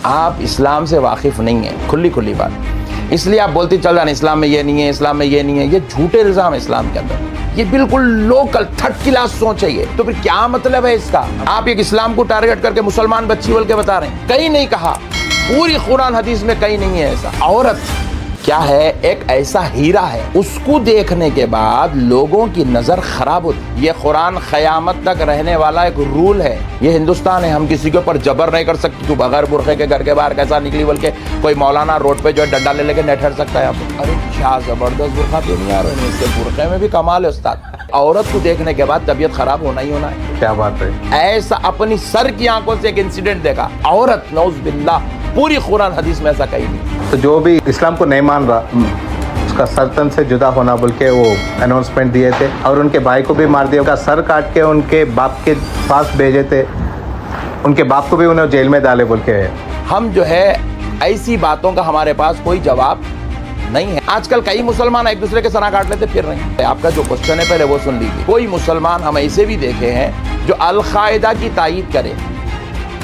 آپ اسلام سے واقف نہیں ہیں، کھلی بات، اس لیے آپ بولتے چل رہے ہیں اسلام میں یہ نہیں ہے، اسلام میں یہ نہیں ہے. یہ جھوٹے الزام اسلام کے اندر، یہ بالکل لوکل تھرڈ کلاس سوچ ہے. یہ تو پھر کیا مطلب ہے اس کا؟ آپ ایک اسلام کو ٹارگٹ کر کے مسلمان بچی بول کے بتا رہے ہیں. کہیں نہیں کہا، پوری قرآن حدیث میں کہیں نہیں ہے ایسا. عورت کیا ہے؟ ایک ایسا ہیرا ہے، اس کو دیکھنے کے بعد لوگوں کی نظر خراب ہوتی. یہ قرآن قیامت تک رہنے والا ایک رول ہے. یہ ہندوستان ہے، ہم کسی کے اوپر جبر نہیں کر سکتے. تو بغیر برقعے کے گھر کے باہر کیسا نکلی بلکہ کوئی مولانا روڈ پہ جو ہے ڈنڈا لے کے نہیں ٹھہر سکتا ہے. آپ ارے کیا زبردست برقع پہ نہیں آ رہے ہیں، اس کے برقعے میں بھی کمال ہے استاد. عورت کو دیکھنے کے بعد طبیعت خراب ہونا ہی ہونا ہے. کیا بات ہے. ایسا اپنی سر کی آنکھوں سے ایک انسیڈنٹ دیکھا. عورت نعوذ باللہ، پوری قرآن حدیث میں ایسا کہیں نہیں. تو جو بھی اسلام کو نہیں مان رہا اس کا سر تن سے جدا ہونا بول کے وہ اناؤنسمنٹ دیے تھے، اور ان کے بھائی کو بھی مار دیا. ان کا سر کاٹ کے ان کے باپ کے پاس بھیجے تھے، ان کے باپ کو بھی انہیں جیل میں ڈالے بول کے. ہم جو ہے ایسی باتوں کا ہمارے پاس کوئی جواب نہیں ہے. آج کل کئی مسلمان ایک دوسرے کے سر کاٹ لیتے پھر رہے ہیں. آپ کا جو کوشچن ہے پہلے وہ سن لیجیے. کوئی مسلمان ہم ایسے بھی دیکھے ہیں جو القاعدہ کی تائید کرے،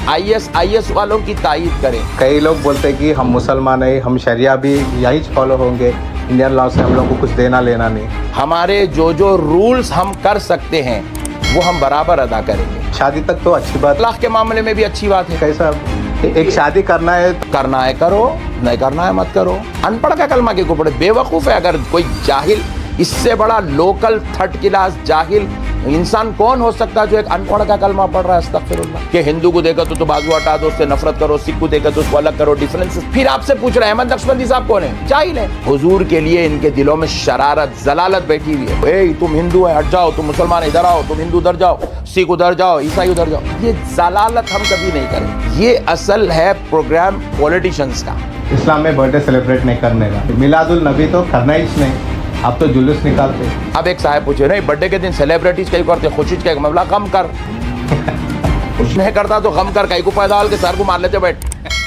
آئی ایس والوں کی تائید کرے. کئی لوگ بولتے کہ ہم مسلمان ہیں، ہم شریعہ بھی یہی فالو ہوں گے، انڈین لا سے ہم لوگوں کو کچھ دینا لینا نہیں. ہمارے جو رولز ہم کر سکتے ہیں وہ ہم برابر ادا کریں گے. شادی تک تو اچھی بات. طلاق کے معاملے میں بھی اچھی بات ہے. کیسا ایک شادی کرنا ہے کرو، نہیں کرنا ہے مت کرو. ان پڑھ کا کلمہ کے کو پڑھے. بے وقوف ہے. اگر کوئی جاہل، اس سے بڑا لوکل تھرڈ کلاس جاہل انسان کون ہو سکتا ہے جو ایک ان پڑھ کا کلمہ پڑھ رہا ہے؟ استغفر اللہ. کہ ہندو کو دیکھا تو بازو ہٹا دو، اس سے نفرت کرو، سکھ کو دیکھا تو اس کو الگ کرو، ڈیفرنس. پھر آپ سے پوچھ رہے ہیں احمد نقشبندی صاحب کون ہے؟ جاہل ہے. حضور کے لیے ان کے دلوں میں شرارت، ضلالت بیٹھی ہوئی ہے. اے تم ہندو ہے ہٹ جاؤ، تم مسلمان ادھر آؤ، تم ہندو ادھر جاؤ، سکھ ادھر جاؤ، عیسائی ادھر جاؤ. یہ ضلالت ہم کبھی نہیں کریں. یہ اصل ہے پروگرام پولیٹیشنز کا. اسلام میں برتھ ڈے سیلیبریٹ نہیں کرنے کا، میلاد النبی تو کرنا ہی نہیں. آپ تو جلوس نکالتے. اب ایک صاحب پوچھے نہیں برتھ ڈے کے دن سیلیبریٹیز کئی کرتے، خوشی کا ایک معاملہ غم کر. خوش نہیں کرتا تو غم کر. کئی کو پیدا ہو کے سر کو مار لیتے بیٹھ.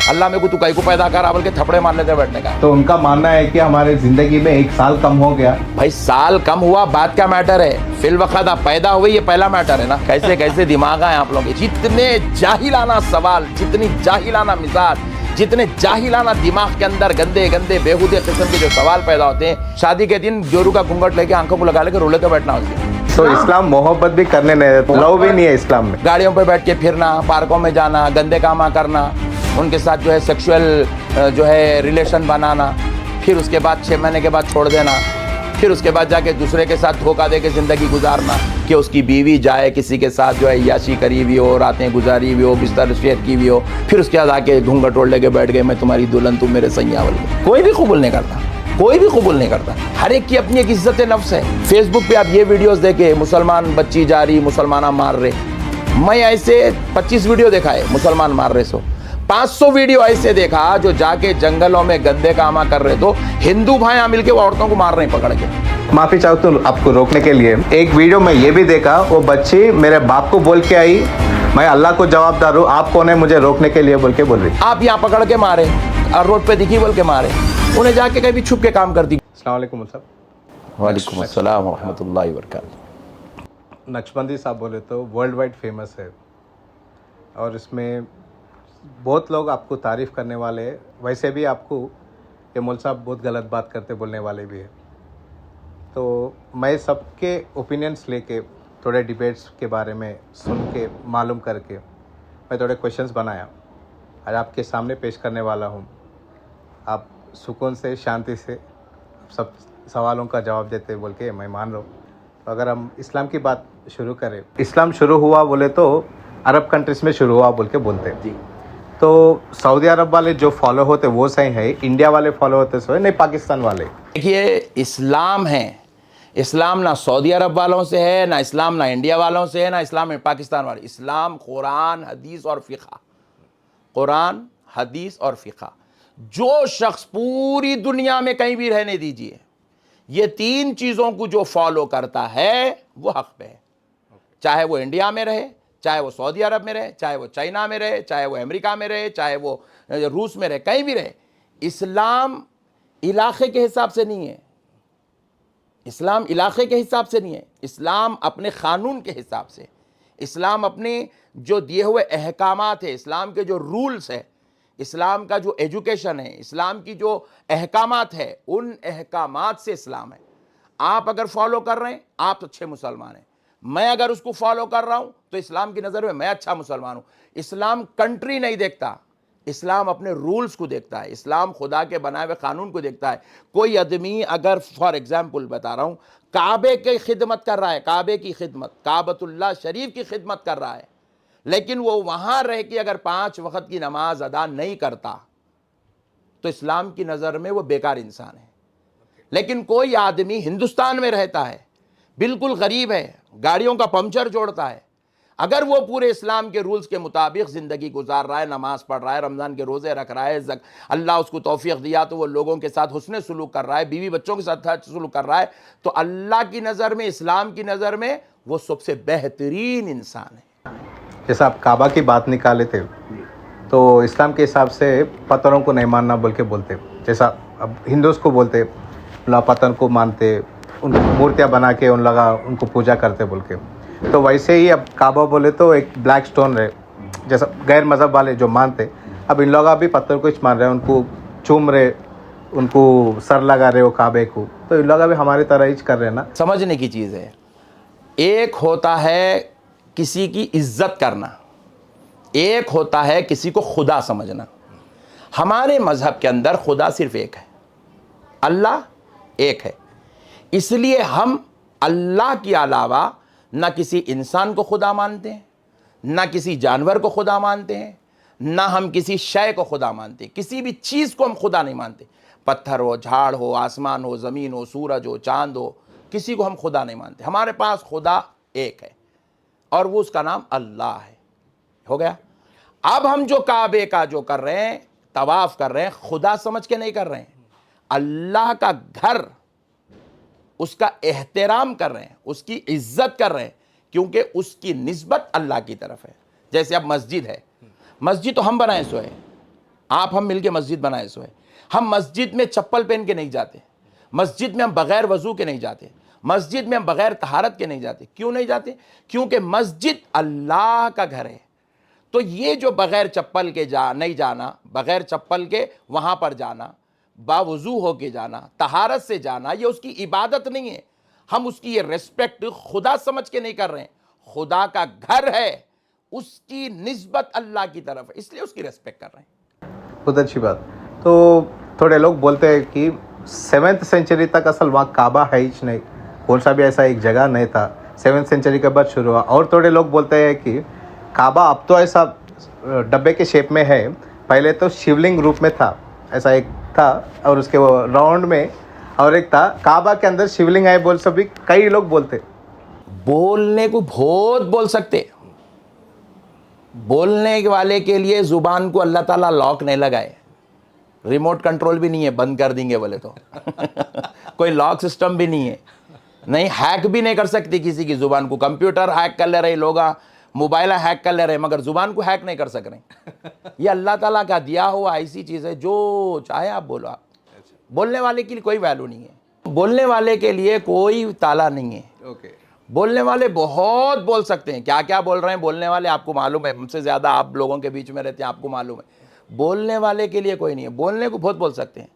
اللہ میں کو تو کئی کو پیدا کر بول کے تھپڑے مار لیتے بیٹھنے کا. تو ان کا ماننا ہے کہ ہمارے زندگی میں 1 سال کم ہو گیا. بھائی سال کم ہوا بات کا میٹر ہے، فی الوقت آپ پیدا ہوئے یہ پہلا میٹر ہے نا. کیسے دماغ ہیں آپ لوگ. جتنے جاہلانہ سوال، جتنی جاہلانہ مزاج، جتنے جاہلانہ دماغ کے اندر گندے بےہودے قسم کے جو سوال پیدا ہوتے ہیں. شادی کے دن جورو کا گھونگھٹ لے کے آنکھوں کو لگا لے کے رولے تو بیٹھنا اس کے. تو اسلام محبت بھی کرنے نہیں دیتا، لو بھی نہیں ہے اسلام میں. گاڑیوں پہ بیٹھ کے پھرنا، پارکوں میں جانا، گندے کام کرنا، ان کے ساتھ جو ہے سیکشول جو ہے ریلیشن بنانا، پھر اس کے بعد 6 مہینے کے بعد چھوڑ دینا، پھر اس کے بعد جا کے دوسرے کے ساتھ دھوکہ دے کے زندگی گزارنا کہ اس کی بیوی جائے کسی کے ساتھ جو ہے عیاشی کری ہوئی ہو، راتیں گزاری ہوئی ہو، بستر شیئر کی ہوئی ہو، پھر اس کے بعد آ کے گھونگھٹ اوڑھ لے کے بیٹھ گئے میں تمہاری دلہن تم میرے سیاں بول کے. کوئی بھی قبول نہیں کرتا، کوئی بھی قبول نہیں کرتا. ہر ایک کی اپنی ایک عزت نفس ہے. فیس بک پہ آپ یہ ویڈیوز دیکھے مسلمان بچی جا رہی، مسلمانہ مار رہے. میں ایسے 25 ویڈیو دیکھا ہے مسلمان مار رہے. 500 ویڈیو ایسے دیکھا جو جا کے جنگلوں میں گندے کاما کر رہے. تو ہندو بھائیاں مل کے وہ عورتوں کو مار رہے ہیں پکڑ کے. معافی چاہتا ہوں آپ کو روکنے کے لیے. ایک ویڈیو میں یہ بھی دیکھا، وہ بچی میرے باپ کو بول کے آئی میں اللہ کو جواب دار ہوں، آپ کون ہے مجھے روکنے کے لیے بول کے بول رہی. آپ یہاں پکڑ کے مارے اور روڈ پہ دکھی بول کے مارے. انہیں جا کے کبھی چھپ کے کام کر دی. السلام علیکم صاحب. وعلیکم السلام ورحمۃ اللہ وبرکاتہ. نقشبندی صاحب بولے تو ورلڈ وائڈ فیمس ہے، اور اس میں بہت لوگ آپ کو تعریف کرنے والے ہیں. ویسے بھی آپ کو یہ مول صاحب بہت غلط بات کرتے بولنے والے بھی ہیں. تو میں سب کے اوپینینس لے کے تھوڑے ڈیبیٹس کے بارے میں سن کے معلوم کر کے میں تھوڑے کویشچنس بنایا اور آپ کے سامنے پیش کرنے والا ہوں. آپ سکون سے، شانتی سے سب سوالوں کا جواب دیتے بول کے میں مان رہا ہوں. تو اگر ہم اسلام کی بات شروع کریں، اسلام شروع ہوا بولے تو عرب کنٹریز میں شروع ہوا بول کے بولتے ہیں. تو سعودی عرب والے جو فالو ہوتے وہ صحیح ہے، انڈیا والے فالو ہوتے صحیح نہیں، پاکستان والے. دیکھیے اسلام ہے، اسلام نہ سعودی عرب والوں سے ہے، نہ اسلام نہ انڈیا والوں سے ہے، نہ اسلام پاکستان والے. اسلام قرآن، حدیث اور فقہ. قرآن، حدیث اور فقہ. جو شخص پوری دنیا میں کہیں بھی رہنے دیجئے، یہ 3 چیزوں کو جو فالو کرتا ہے وہ حق پہ ہے. چاہے وہ انڈیا میں رہے، چاہے وہ سعودی عرب میں رہے، چاہے وہ چائنا میں رہے، چاہے وہ امریکہ میں رہے، چاہے وہ روس میں رہے، کہیں بھی رہے. اسلام علاقے کے حساب سے نہیں ہے. اسلام علاقے کے حساب سے نہیں ہے. اسلام اپنے قانون کے حساب سے، اسلام اپنے جو دیے ہوئے احکامات ہیں، اسلام کے جو رولز ہیں، اسلام کا جو ایجوکیشن ہے، اسلام کی جو احکامات ہے، ان احکامات سے اسلام ہے. آپ اگر فالو کر رہے ہیں آپ اچھے مسلمان ہیں، میں اگر اس کو فالو کر رہا ہوں تو اسلام کی نظر میں اچھا مسلمان ہوں. اسلام کنٹری نہیں دیکھتا، اسلام اپنے رولز کو دیکھتا ہے، اسلام خدا کے بنائے ہوئے قانون کو دیکھتا ہے. کوئی آدمی اگر فار ایگزامپل بتا رہا ہوں کعبے کی خدمت کر رہا ہے، کعبے کی خدمت، کعبۃ اللہ شریف کی خدمت کر رہا ہے، لیکن وہ وہاں رہ کے اگر 5 وقت کی نماز ادا نہیں کرتا تو اسلام کی نظر میں وہ بیکار انسان ہے. لیکن کوئی آدمی ہندوستان میں رہتا ہے، بالکل غریب ہے، گاڑیوں کا پنچر جوڑتا ہے، اگر وہ پورے اسلام کے رولز کے مطابق زندگی گزار رہا ہے، نماز پڑھ رہا ہے، رمضان کے روزے رکھ رہا ہے، اللہ اس کو توفیق دیا تو وہ لوگوں کے ساتھ حسن سلوک کر رہا ہے، بیوی بچوں کے ساتھ اچھا سلوک کر رہا ہے، تو اللہ کی نظر میں، اسلام کی نظر میں وہ سب سے بہترین انسان ہے. جیسا آپ کعبہ کی بات نکالے تھے تو اسلام کے حساب سے پتھروں کو نہیں ماننا بول کے بولتے، جیسا اب ہندوز کو بولتے اللہ پتھر کو مانتے، ان کو مورتیاں بنا کے ان کو پوجا کرتے بول کے. تو ویسے ہی اب کعبہ بولے تو ایک بلیک سٹون رہے، جیسا غیر مذہب والے جو مانتے اب ان لوگ بھی پتھر کو مان رہے، ان کو چوم رہے، ان کو سر لگا رہے وہ کعبے کو، تو ان لوگ بھی ہماری طرح ہی کر رہے ہیں نا. سمجھنے کی چیز ہے، ایک ہوتا ہے کسی کی عزت کرنا، ایک ہوتا ہے کسی کو خدا سمجھنا. ہمارے مذہب کے اندر خدا صرف ایک ہے، اللہ ایک ہے، اس لیے ہم اللہ کے علاوہ نہ کسی انسان کو خدا مانتے ہیں، نہ کسی جانور کو خدا مانتے ہیں، نہ ہم کسی شے کو خدا مانتے ہیں. کسی بھی چیز کو ہم خدا نہیں مانتے، پتھر ہو، جھاڑ ہو، آسمان ہو، زمین ہو، سورج ہو، چاند ہو، کسی کو ہم خدا نہیں مانتے. ہمارے پاس خدا ایک ہے اور وہ اس کا نام اللہ ہے. ہو گیا. اب ہم جو کعبے کا جو کر رہے ہیں، طواف کر رہے ہیں، خدا سمجھ کے نہیں کر رہے ہیں، اللہ کا گھر، اس کا احترام کر رہے ہیں، اس کی عزت کر رہے ہیں، کیونکہ اس کی نسبت اللہ کی طرف ہے. جیسے اب مسجد ہے، مسجد تو ہم بنائے سو ہے، آپ ہم مل کے مسجد بنائے سو ہے. ہم مسجد میں چپل پہن کے نہیں جاتے، مسجد میں ہم بغیر وضو کے نہیں جاتے، مسجد میں ہم بغیر طہارت کے نہیں جاتے. کیوں نہیں جاتے؟ کیونکہ مسجد اللہ کا گھر ہے. تو یہ جو بغیر چپل کے نہیں جانا، بغیر چپل کے وہاں پر جانا، باوضو ہو کے جانا، طہارت سے جانا، یہ اس کی عبادت نہیں ہے. ہم اس کی یہ ریسپیکٹ خدا سمجھ کے نہیں کر رہے ہیں. خدا کا گھر ہے، اس کی نسبت اللہ کی طرف ہے، اس لیے اس کی ریسپیکٹ کر رہے ہیں. بہت اچھی بات. تو تھوڑے لوگ بولتے ہیں کہ 7ویں سینچری تک اصل وہاں کعبہ ہے ہی نہیں، کون سا بھی ایسا ایک جگہ نہیں تھا، 7ویں سینچری کے بعد شروع ہوا. اور تھوڑے لوگ بولتے ہیں کہ کعبہ اب تو ایسا ڈبے کے شیپ میں ہے، پہلے تو شیولنگ روپ میں تھا، ایسا ایک تھا، اور اس کے وہ راؤنڈ میں اور ایک تھا، کعبہ کے اندر شیولنگ ہے بول سب بھی کئی لوگ بولتے. بولنے کو بہت بول سکتے، بولنے والے کے لیے زبان کو اللہ تعالیٰ لاک نہیں لگائے، ریموٹ کنٹرول بھی نہیں ہے، بند کر دیں گے بولے تو کوئی لاک سسٹم بھی نہیں ہے، نہیں ہیک بھی نہیں کر سکتی کسی کی زبان کو. کمپیوٹر ہیک کر لے رہے لوگ، موبائل ہیک کر لے رہے، مگر زبان کو ہیک نہیں کر سک رہے. یہ اللہ تعالیٰ کا دیا ہوا ایسی چیز ہے، جو چاہے آپ بولو. آپ بولنے والے کے لیے کوئی ویلو نہیں ہے، بولنے والے کے لیے کوئی تالا نہیں ہے. بولنے والے بہت بول سکتے ہیں، کیا کیا بول رہے ہیں بولنے والے، آپ کو معلوم ہے، ہم سے زیادہ آپ لوگوں کے بیچ میں رہتے ہیں، آپ کو معلوم ہے. بولنے والے کے لیے کوئی نہیں ہے، بولنے کو بہت بول سکتے ہیں.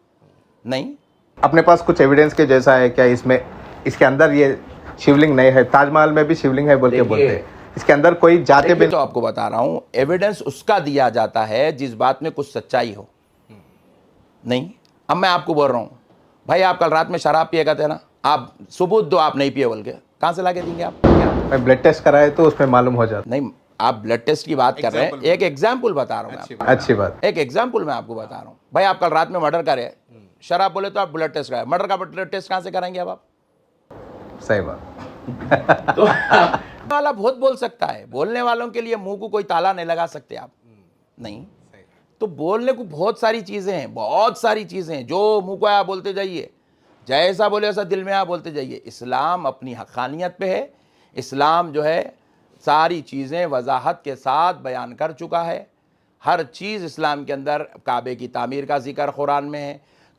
نہیں، اپنے پاس کچھ ایویڈنس کے جیسا ہے کیا اس میں، اس کے اندر یہ شیولنگ نہیں ہے؟ تاج محل میں بھی شیولنگ ہے بول کے بولتے ہیں، اس کے اندر کوئی جاتے بھی تو آپ کو بتا رہا ہوں، ایویڈنس اس کا دیا جاتا ہے جس بات میں کچھ سچائی ہو. نہیں، اب میں آپ کو بول رہا ہوں بھائی آپ کل رات میں شراب پیے گئے تھے نا، آپ ثبوت دو آپ نہیں پیے بول کے، کہاں سے لا کے دیں گے آپ؟ میں بلڈ ٹیسٹ کرائے تو اس میں معلوم ہو جاتا. نہیں، آپ بلڈ ٹیسٹ کی بات کر رہے ہیں، ایک ایگزامپل بتا رہا ہوں میں آپ کو. اچھی بات. ایک ایگزامپل میں آپ کو بتا رہا ہوں. بھائی آپ کل رات میں مرڈر کرے، شراب بولے تو آپ بلڈ ٹیسٹ کرائے، مرڈر کا بلڈ ٹیسٹ کہاں سے کرائیں گے اب آپ؟ صحیح بات. والا بہت بول سکتا ہے، بولنے والوں کے لیے منہ کو کوئی تالا نہیں لگا سکتے آپ. نہیں، تو بولنے کو بہت ساری چیزیں ہیں، بہت ساری چیزیں ہیں، جو منہ کو آیا بولتے جائیے، جیسا بولے ایسا دل میں آیا بولتے جائیے. اسلام اپنی حقانیت پہ ہے، اسلام جو ہے ساری چیزیں وضاحت کے ساتھ بیان کر چکا ہے. ہر چیز اسلام کے اندر، کعبے کی تعمیر کا ذکر قرآن میں ہے،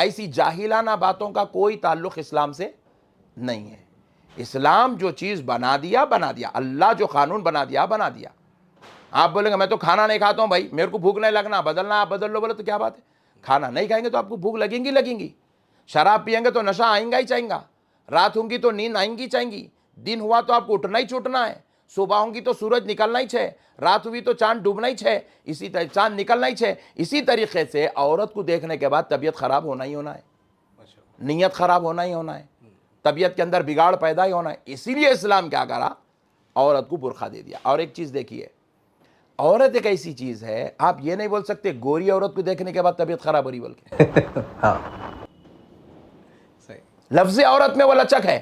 ایسی جاہلانہ باتوں کا کوئی تعلق اسلام سے نہیں ہے. اسلام جو چیز بنا دیا بنا دیا, اللہ جو قانون بنا دیا بنا دیا. آپ بولیں گے میں تو کھانا نہیں کھاتا ہوں بھائی, میرے کو بھوک نہیں لگنا, بدلنا آپ بدل لو, بولے تو کیا بات ہے؟ کھانا نہیں کھائیں گے تو آپ کو بھوک لگیں گی. شراب پئیں گے تو نشہ آئیں گا ہی چاہیں گا. رات ہوں گی تو نیند آئیں گی چاہیں گی. دن ہوا تو آپ کو اٹھنا ہی چھوٹنا ہے. صبح ہوں گی تو سورج نکلنا ہی ہے, رات ہوئی تو چاند ڈوبنا ہی ہے, اسی طرح چاند نکلنا ہی ہے. اسی طریقے سے عورت کو دیکھنے کے بعد طبیعت خراب ہونا ہی ہونا ہے, نیت خراب ہونا ہی ہونا ہے, طبیعت کے اندر بگاڑ پیدا ہی ہونا ہے. اسی لیے اسلام کیا کرا, عورت کو برقع دے دیا. اور ایک چیز دیکھیے, عورت ایک ایسی چیز ہے, آپ یہ نہیں بول سکتے گوری عورت کو دیکھنے کے بعد طبیعت خراب ہو رہی بول کے. ہاں صحیح. لفظ عورت میں وہ لچک ہے,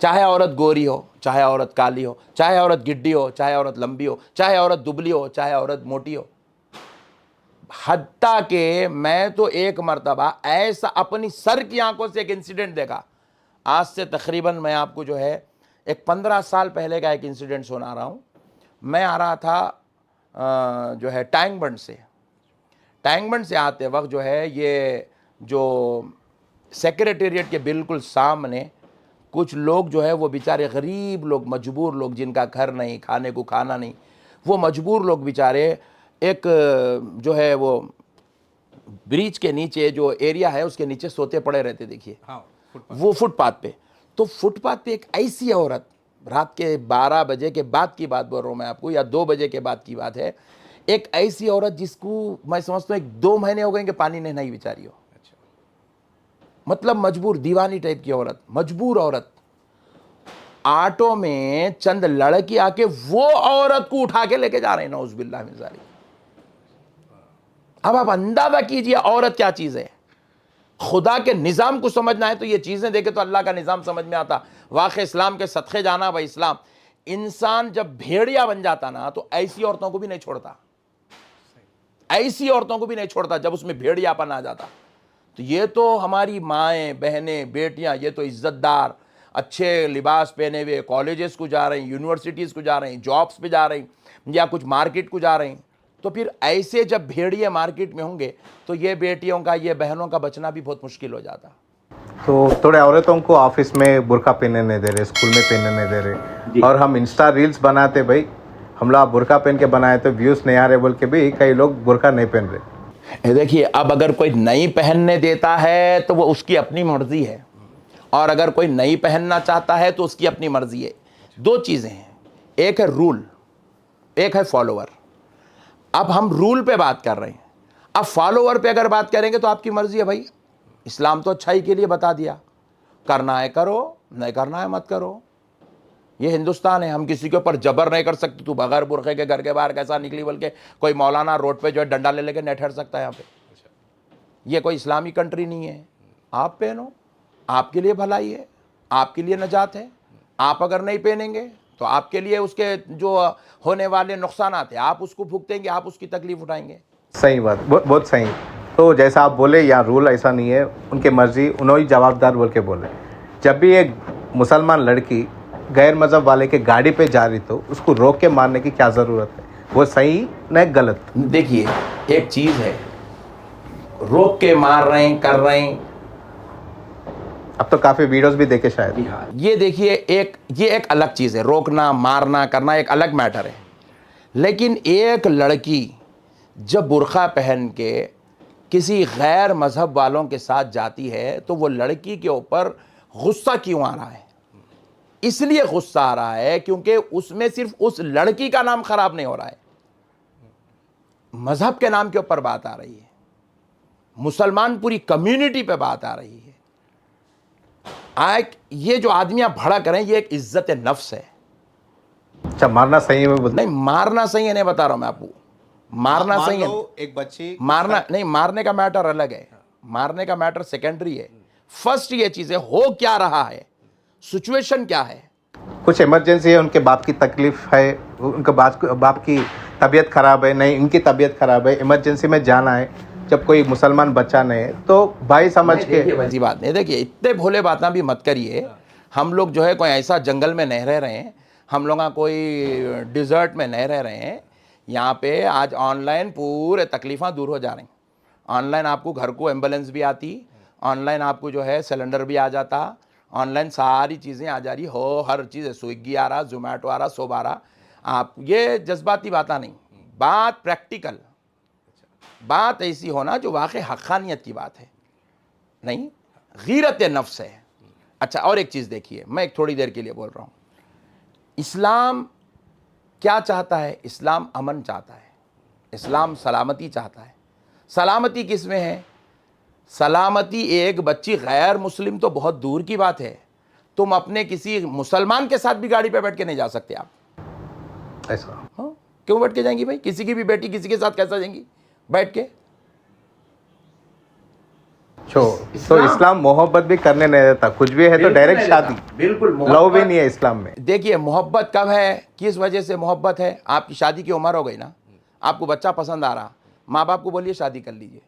چاہے عورت گوری ہو, چاہے عورت کالی ہو, چاہے عورت گڈی ہو, چاہے عورت لمبی ہو, چاہے عورت دبلی ہو, چاہے عورت موٹی ہو. حتیٰ کہ میں تو ایک مرتبہ ایسا اپنی سر کی آنکھوں سے ایک انسیڈنٹ دیکھا. آج سے تقریباً میں آپ کو جو ہے ایک 15 سال پہلے کا ایک انسیڈنٹ سنا رہا ہوں. میں آ رہا تھا جو ہے ٹینک بنڈ سے آتے وقت جو ہے یہ جو سیکریٹریٹ کے بالکل سامنے کچھ لوگ جو ہے وہ بیچارے غریب لوگ, مجبور لوگ, جن کا گھر نہیں, کھانے کو کھانا نہیں, وہ مجبور لوگ بیچارے ایک جو ہے وہ بریج کے نیچے جو ایریا ہے اس کے نیچے سوتے پڑے رہتے. دیکھیے وہ فٹ پاتھ پہ. تو فٹ پاتھ پہ ایک ایسی عورت, رات کے 12 بجے کے بعد کی بات بول رہا ہوں میں آپ کو, یا 2 بجے کے بعد کی بات ہے, ایک ایسی عورت جس کو میں سمجھتا ہوں 1-2 مہینے ہو گئے کہ پانی نہیں بیچاری ہو. مطلب مجبور, دیوانی ٹائپ کی عورت, مجبور عورت. آٹو میں چند لڑکی آ کے وہ عورت کو اٹھا کے لے کے جا رہے ہیں, نعوذ باللہ من ذالک. اب آپ اندازہ کیجئے عورت کیا چیز ہے. خدا کے نظام کو سمجھنا ہے تو یہ چیزیں دیکھے تو اللہ کا نظام سمجھ میں آتا. واقع اسلام کے صدقے جانا بھائی. اسلام انسان جب بھیڑیا بن جاتا نا تو ایسی عورتوں کو بھی نہیں چھوڑتا, ایسی عورتوں کو بھی نہیں چھوڑتا جب اس میں بھیڑیا پن آ جاتا. تو یہ تو ہماری مائیں, بہنیں, بیٹیاں, یہ تو عزت دار, اچھے لباس پہنے ہوئے کالجز کو جا رہی ہیں, یونیورسٹیز کو جا رہی ہیں, جابس پہ جا رہی ہیں, یا کچھ مارکیٹ کو جا رہی ہیں. تو پھر ایسے جب بھیڑیے مارکیٹ میں ہوں گے تو یہ بیٹیوں کا, یہ بہنوں کا بچنا بھی بہت مشکل ہو جاتا. تو تھوڑے عورتوں کو آفس میں برقع پہننے نہیں دے رہے, اسکول میں پہننے نہیں دے رہے, اور ہم انسٹا ریلز بناتے بھائی, ہم لوگ برقع پہن کے بنائے تو ویوز نہیں آ رہے بول کے بھی کئی لوگ برقع نہیں پہن رہے. دیکھیے اب اگر کوئی نہیں پہننے دیتا ہے تو وہ اس کی اپنی مرضی ہے, اور اگر کوئی نہیں پہننا چاہتا ہے تو اس کی اپنی مرضی ہے. 2 چیزیں ہیں, ایک ہے رول, ایک ہے فالوور. اب ہم رول پہ بات کر رہے ہیں, اب فالوور پہ اگر بات کریں گے تو آپ کی مرضی ہے بھائی. اسلام تو اچھائی کے لیے بتا دیا, کرنا ہے کرو, نہیں کرنا ہے مت کرو. یہ ہندوستان ہے, ہم کسی کے اوپر جبر نہیں کر سکتے. تو بغیر برقعے کے گھر کے باہر کیسا نکلی بلکہ کوئی مولانا روڈ پہ جو ہے ڈنڈا لے کے نہیں ٹھہر سکتا ہے یہاں پہ. یہ کوئی اسلامی کنٹری نہیں ہے. آپ پہنو, آپ کے لیے بھلائی ہے, آپ کے لیے نجات ہے. آپ اگر نہیں پہنیں گے تو آپ کے لیے اس کے جو ہونے والے نقصانات ہیں آپ اس کو بھگتیں گے, آپ اس کی تکلیف اٹھائیں گے. صحیح بات, بہت صحیح. تو جیسا آپ بولے یہاں رول ایسا نہیں ہے, ان کے مرضی, انہوں ہی جواب دار بول کے بولے. جب بھی ایک مسلمان لڑکی غیر مذہب والے کے گاڑی پہ جا رہی تو اس کو روک کے مارنے کی کیا ضرورت ہے؟ وہ صحیح نہ غلط؟ دیکھیے ایک چیز ہے, روک کے مار رہے ہیں, کر رہے ہیں. اب تو کافی ویڈیوز بھی دیکھے شاید. یہ دیکھیے یہ ایک الگ چیز ہے, روکنا, مارنا, کرنا ایک الگ میٹر ہے. لیکن ایک لڑکی جب برقع پہن کے کسی غیر مذہب والوں کے ساتھ جاتی ہے تو وہ لڑکی کے اوپر غصہ کیوں آ رہا ہے؟ اس لیے غصہ آ رہا ہے کیونکہ اس میں صرف اس لڑکی کا نام خراب نہیں ہو رہا ہے, مذہب کے نام کے اوپر بات آ رہی ہے, مسلمان پوری کمیونٹی پہ بات آ رہی ہے. یہ جو آدمیاں بھڑک رہے ہیں یہ ایک عزت نفس ہے. اچھا, مارنا صحیح ہے؟ نہیں مارنا صحیح ہے نہیں بتا رہا ہوں میں آپ کو, مارنا صحیح ہے. ایک بچی مارنا نہیں, مارنے کا میٹر الگ ہے, مارنے کا میٹر سیکنڈری ہے. فرسٹ یہ چیز ہے ہو کیا رہا ہے, سچویشن کیا ہے. کچھ ایمرجنسی ہے, ان کے باپ کی تکلیف ہے, ان کے باپ کی طبیعت خراب ہے, نہیں ان کی طبیعت خراب ہے, ایمرجنسی میں جانا ہے, جب کوئی مسلمان بچہ نہیں ہے تو بھائی سمجھ کے. ویسی بات نہیں, دیکھیے اتنے بھولے باتیں بھی مت کریے. ہم لوگ جو ہے کوئی ایسا جنگل میں نہیں رہ رہے ہیں, ہم لوگ کوئی ڈیزرٹ میں نہیں رہ رہے ہیں. یہاں پہ آج آن لائن پورے تکلیفیں دور ہو جا رہی ہیں. آن لائن آپ کو گھر کو ایمبولینس بھی آتی, آن لائن آپ کو جو ہے سلنڈر بھی آ جاتا, آن لائن ساری چیزیں آ جا رہی ہو, ہر چیز ہے, سویگی آ رہا, زومیٹو آ رہا, سب آ رہا. آپ یہ جذباتی باتیں نہیں, بات پریکٹیکل, بات ایسی ہونا جو واقع حقانیت کی بات ہے, نہیں غیرت نفس ہے. اچھا اور ایک چیز دیکھیے, میں ایک تھوڑی دیر کے لیے بول رہا ہوں, اسلام کیا چاہتا ہے؟ اسلام امن چاہتا ہے, اسلام سلامتی چاہتا ہے. سلامتی کس میں ہے؟ سلامتی ایک بچی غیر مسلم تو بہت دور کی بات ہے, تم اپنے کسی مسلمان کے ساتھ بھی گاڑی پہ بیٹھ کے نہیں جا سکتے آپ. ایسا ہاں کیوں بیٹھ کے جائیں گی بھائی؟ کسی کی بھی بیٹی کسی کے ساتھ کیسا جائیں گی بیٹھ کے؟ تو اسلام محبت بھی کرنے نہیں دیتا, کچھ بھی ہے تو ڈائریکٹ شادی, بالکل لو بھی نہیں ہے اسلام میں. دیکھیے محبت کب ہے, کس وجہ سے محبت ہے؟ آپ کی شادی کی عمر ہو گئی نا, آپ کو بچہ پسند آ رہا, ماں باپ کو بولیے شادی کر لیجئے,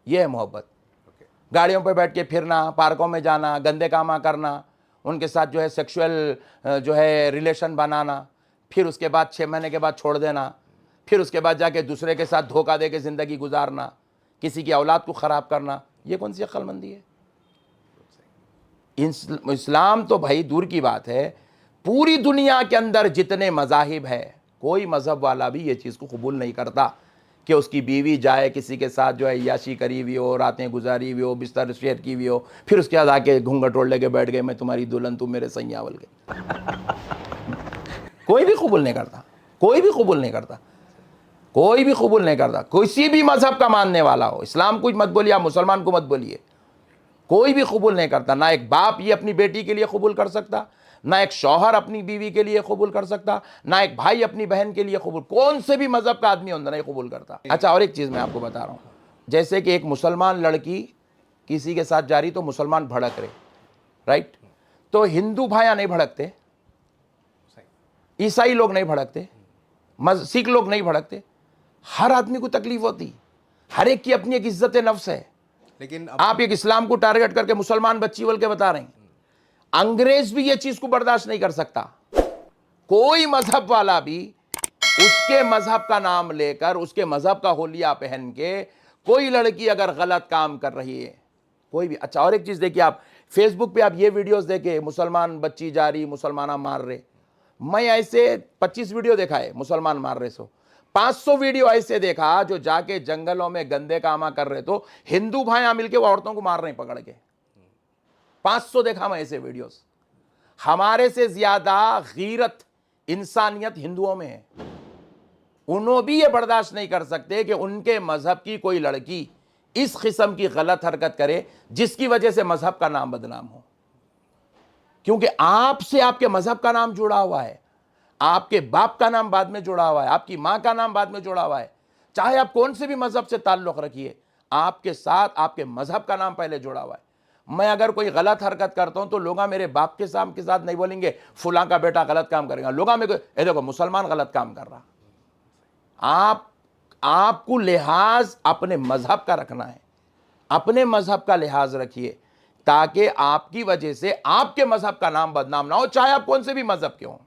یہ ہے محبت. گاڑیوں پہ بیٹھ کے پھرنا, پارکوں میں جانا, گندے کام کرنا, ان کے ساتھ جو ہے سیکشول جو ہے ریلیشن بنانا, پھر اس کے بعد 6 مہینے کے بعد چھوڑ دینا, پھر اس کے بعد جا کے دوسرے کے ساتھ دھوکہ دے کے زندگی گزارنا, کسی کی اولاد کو خراب کرنا, یہ کون سی عقل مندی ہے؟ اسلام تو بھائی دور کی بات ہے, پوری دنیا کے اندر جتنے مذاہب ہے, کوئی مذہب والا بھی یہ چیز کو قبول نہیں کرتا کہ اس کی بیوی جائے کسی کے ساتھ جو ہے عیاشی کری ہوئی ہو, راتیں گزاری ہوئی ہو, بستر شیئر کی ہوئی ہو, پھر اس کے بعد آ کے گھونگھٹ اوڑھ لے کے بیٹھ گئے, میں تمہاری دلہن تم میرے سیاول کے. کوئی بھی قبول نہیں کرتا, کوئی بھی قبول نہیں کرتا, کوئی بھی قبول نہیں کرتا. کسی بھی مذہب کا ماننے والا ہو, اسلام کو مت بولیے, آپ مسلمان کو مت بولیے, کوئی بھی قبول نہیں کرتا. نہ ایک باپ یہ اپنی بیٹی کے لیے قبول کر سکتا, نہ ایک شوہر اپنی بیوی کے لیے قبول کر سکتا, نہ ایک بھائی اپنی بہن کے لیے قبول, کون سے بھی مذہب کا آدمی اندر نہیں قبول کرتا. اچھا اور ایک چیز میں آپ کو بتا رہا ہوں, جیسے کہ ایک مسلمان لڑکی کسی کے ساتھ جا رہی تو مسلمان بھڑک رہے, رائٹ, تو ہندو بھائیاں نہیں بھڑکتے, عیسائی لوگ نہیں بھڑکتے, سکھ لوگ نہیں بھڑکتے, ہر آدمی کو تکلیف ہوتی, ہر ایک کی اپنی ایک عزت نفس ہے. لیکن آپ ایک اسلام کو ٹارگٹ کر کے مسلمان بچی بول کے بتا رہے ہیں. انگریز بھی یہ چیز کو برداشت نہیں کر سکتا, کوئی مذہب والا بھی اس کے مذہب کا نام لے کر, اس کے مذہب کا حلیہ پہن کے کوئی لڑکی اگر غلط کام کر رہی ہے, کوئی بھی. اچھا اور ایک چیز دیکھیے, آپ فیس بک پہ آپ یہ ویڈیوز دیکھیں, مسلمان بچی جا رہی, مسلمانہ مار رہے, میں ایسے 25 ویڈیو دیکھا ہے مسلمان مار رہے, 500 ویڈیو ایسے دیکھا جو جا کے جنگلوں میں گندے کاما کر رہے, تو ہندو بھائیاں مل کے وہ عورتوں کو مار رہے ہیں پکڑ کے. 500 دیکھا میں ایسے ویڈیوز. ہمارے سے زیادہ غیرت انسانیت ہندوؤں میں ہے. انہوں بھی یہ برداشت نہیں کر سکتے کہ ان کے مذہب کی کوئی لڑکی اس قسم کی غلط حرکت کرے جس کی وجہ سے مذہب کا نام بدنام ہو, کیونکہ آپ سے آپ کے مذہب کا نام جڑا ہوا ہے, آپ کے باپ کا نام بعد میں جڑا ہوا ہے, آپ کی ماں کا نام بعد میں جڑا ہوا ہے, چاہے آپ کون سے بھی مذہب سے تعلق رکھیے, آپ کے ساتھ آپ کے مذہب کا نام پہلے جڑا ہوا ہے. میں اگر کوئی غلط حرکت کرتا ہوں تو لوگ میرے باپ کے ساتھ نہیں بولیں گے فلاں کا بیٹا غلط کام کرے گا, لوگ میں دیکھو مسلمان غلط کام کر رہا. آپ کو لحاظ اپنے مذہب کا رکھنا ہے, اپنے مذہب کا لحاظ رکھیے تاکہ آپ کی وجہ سے آپ کے مذہب کا نام بدنام نہ ہو, چاہے آپ کون سے بھی مذہب کے ہوں.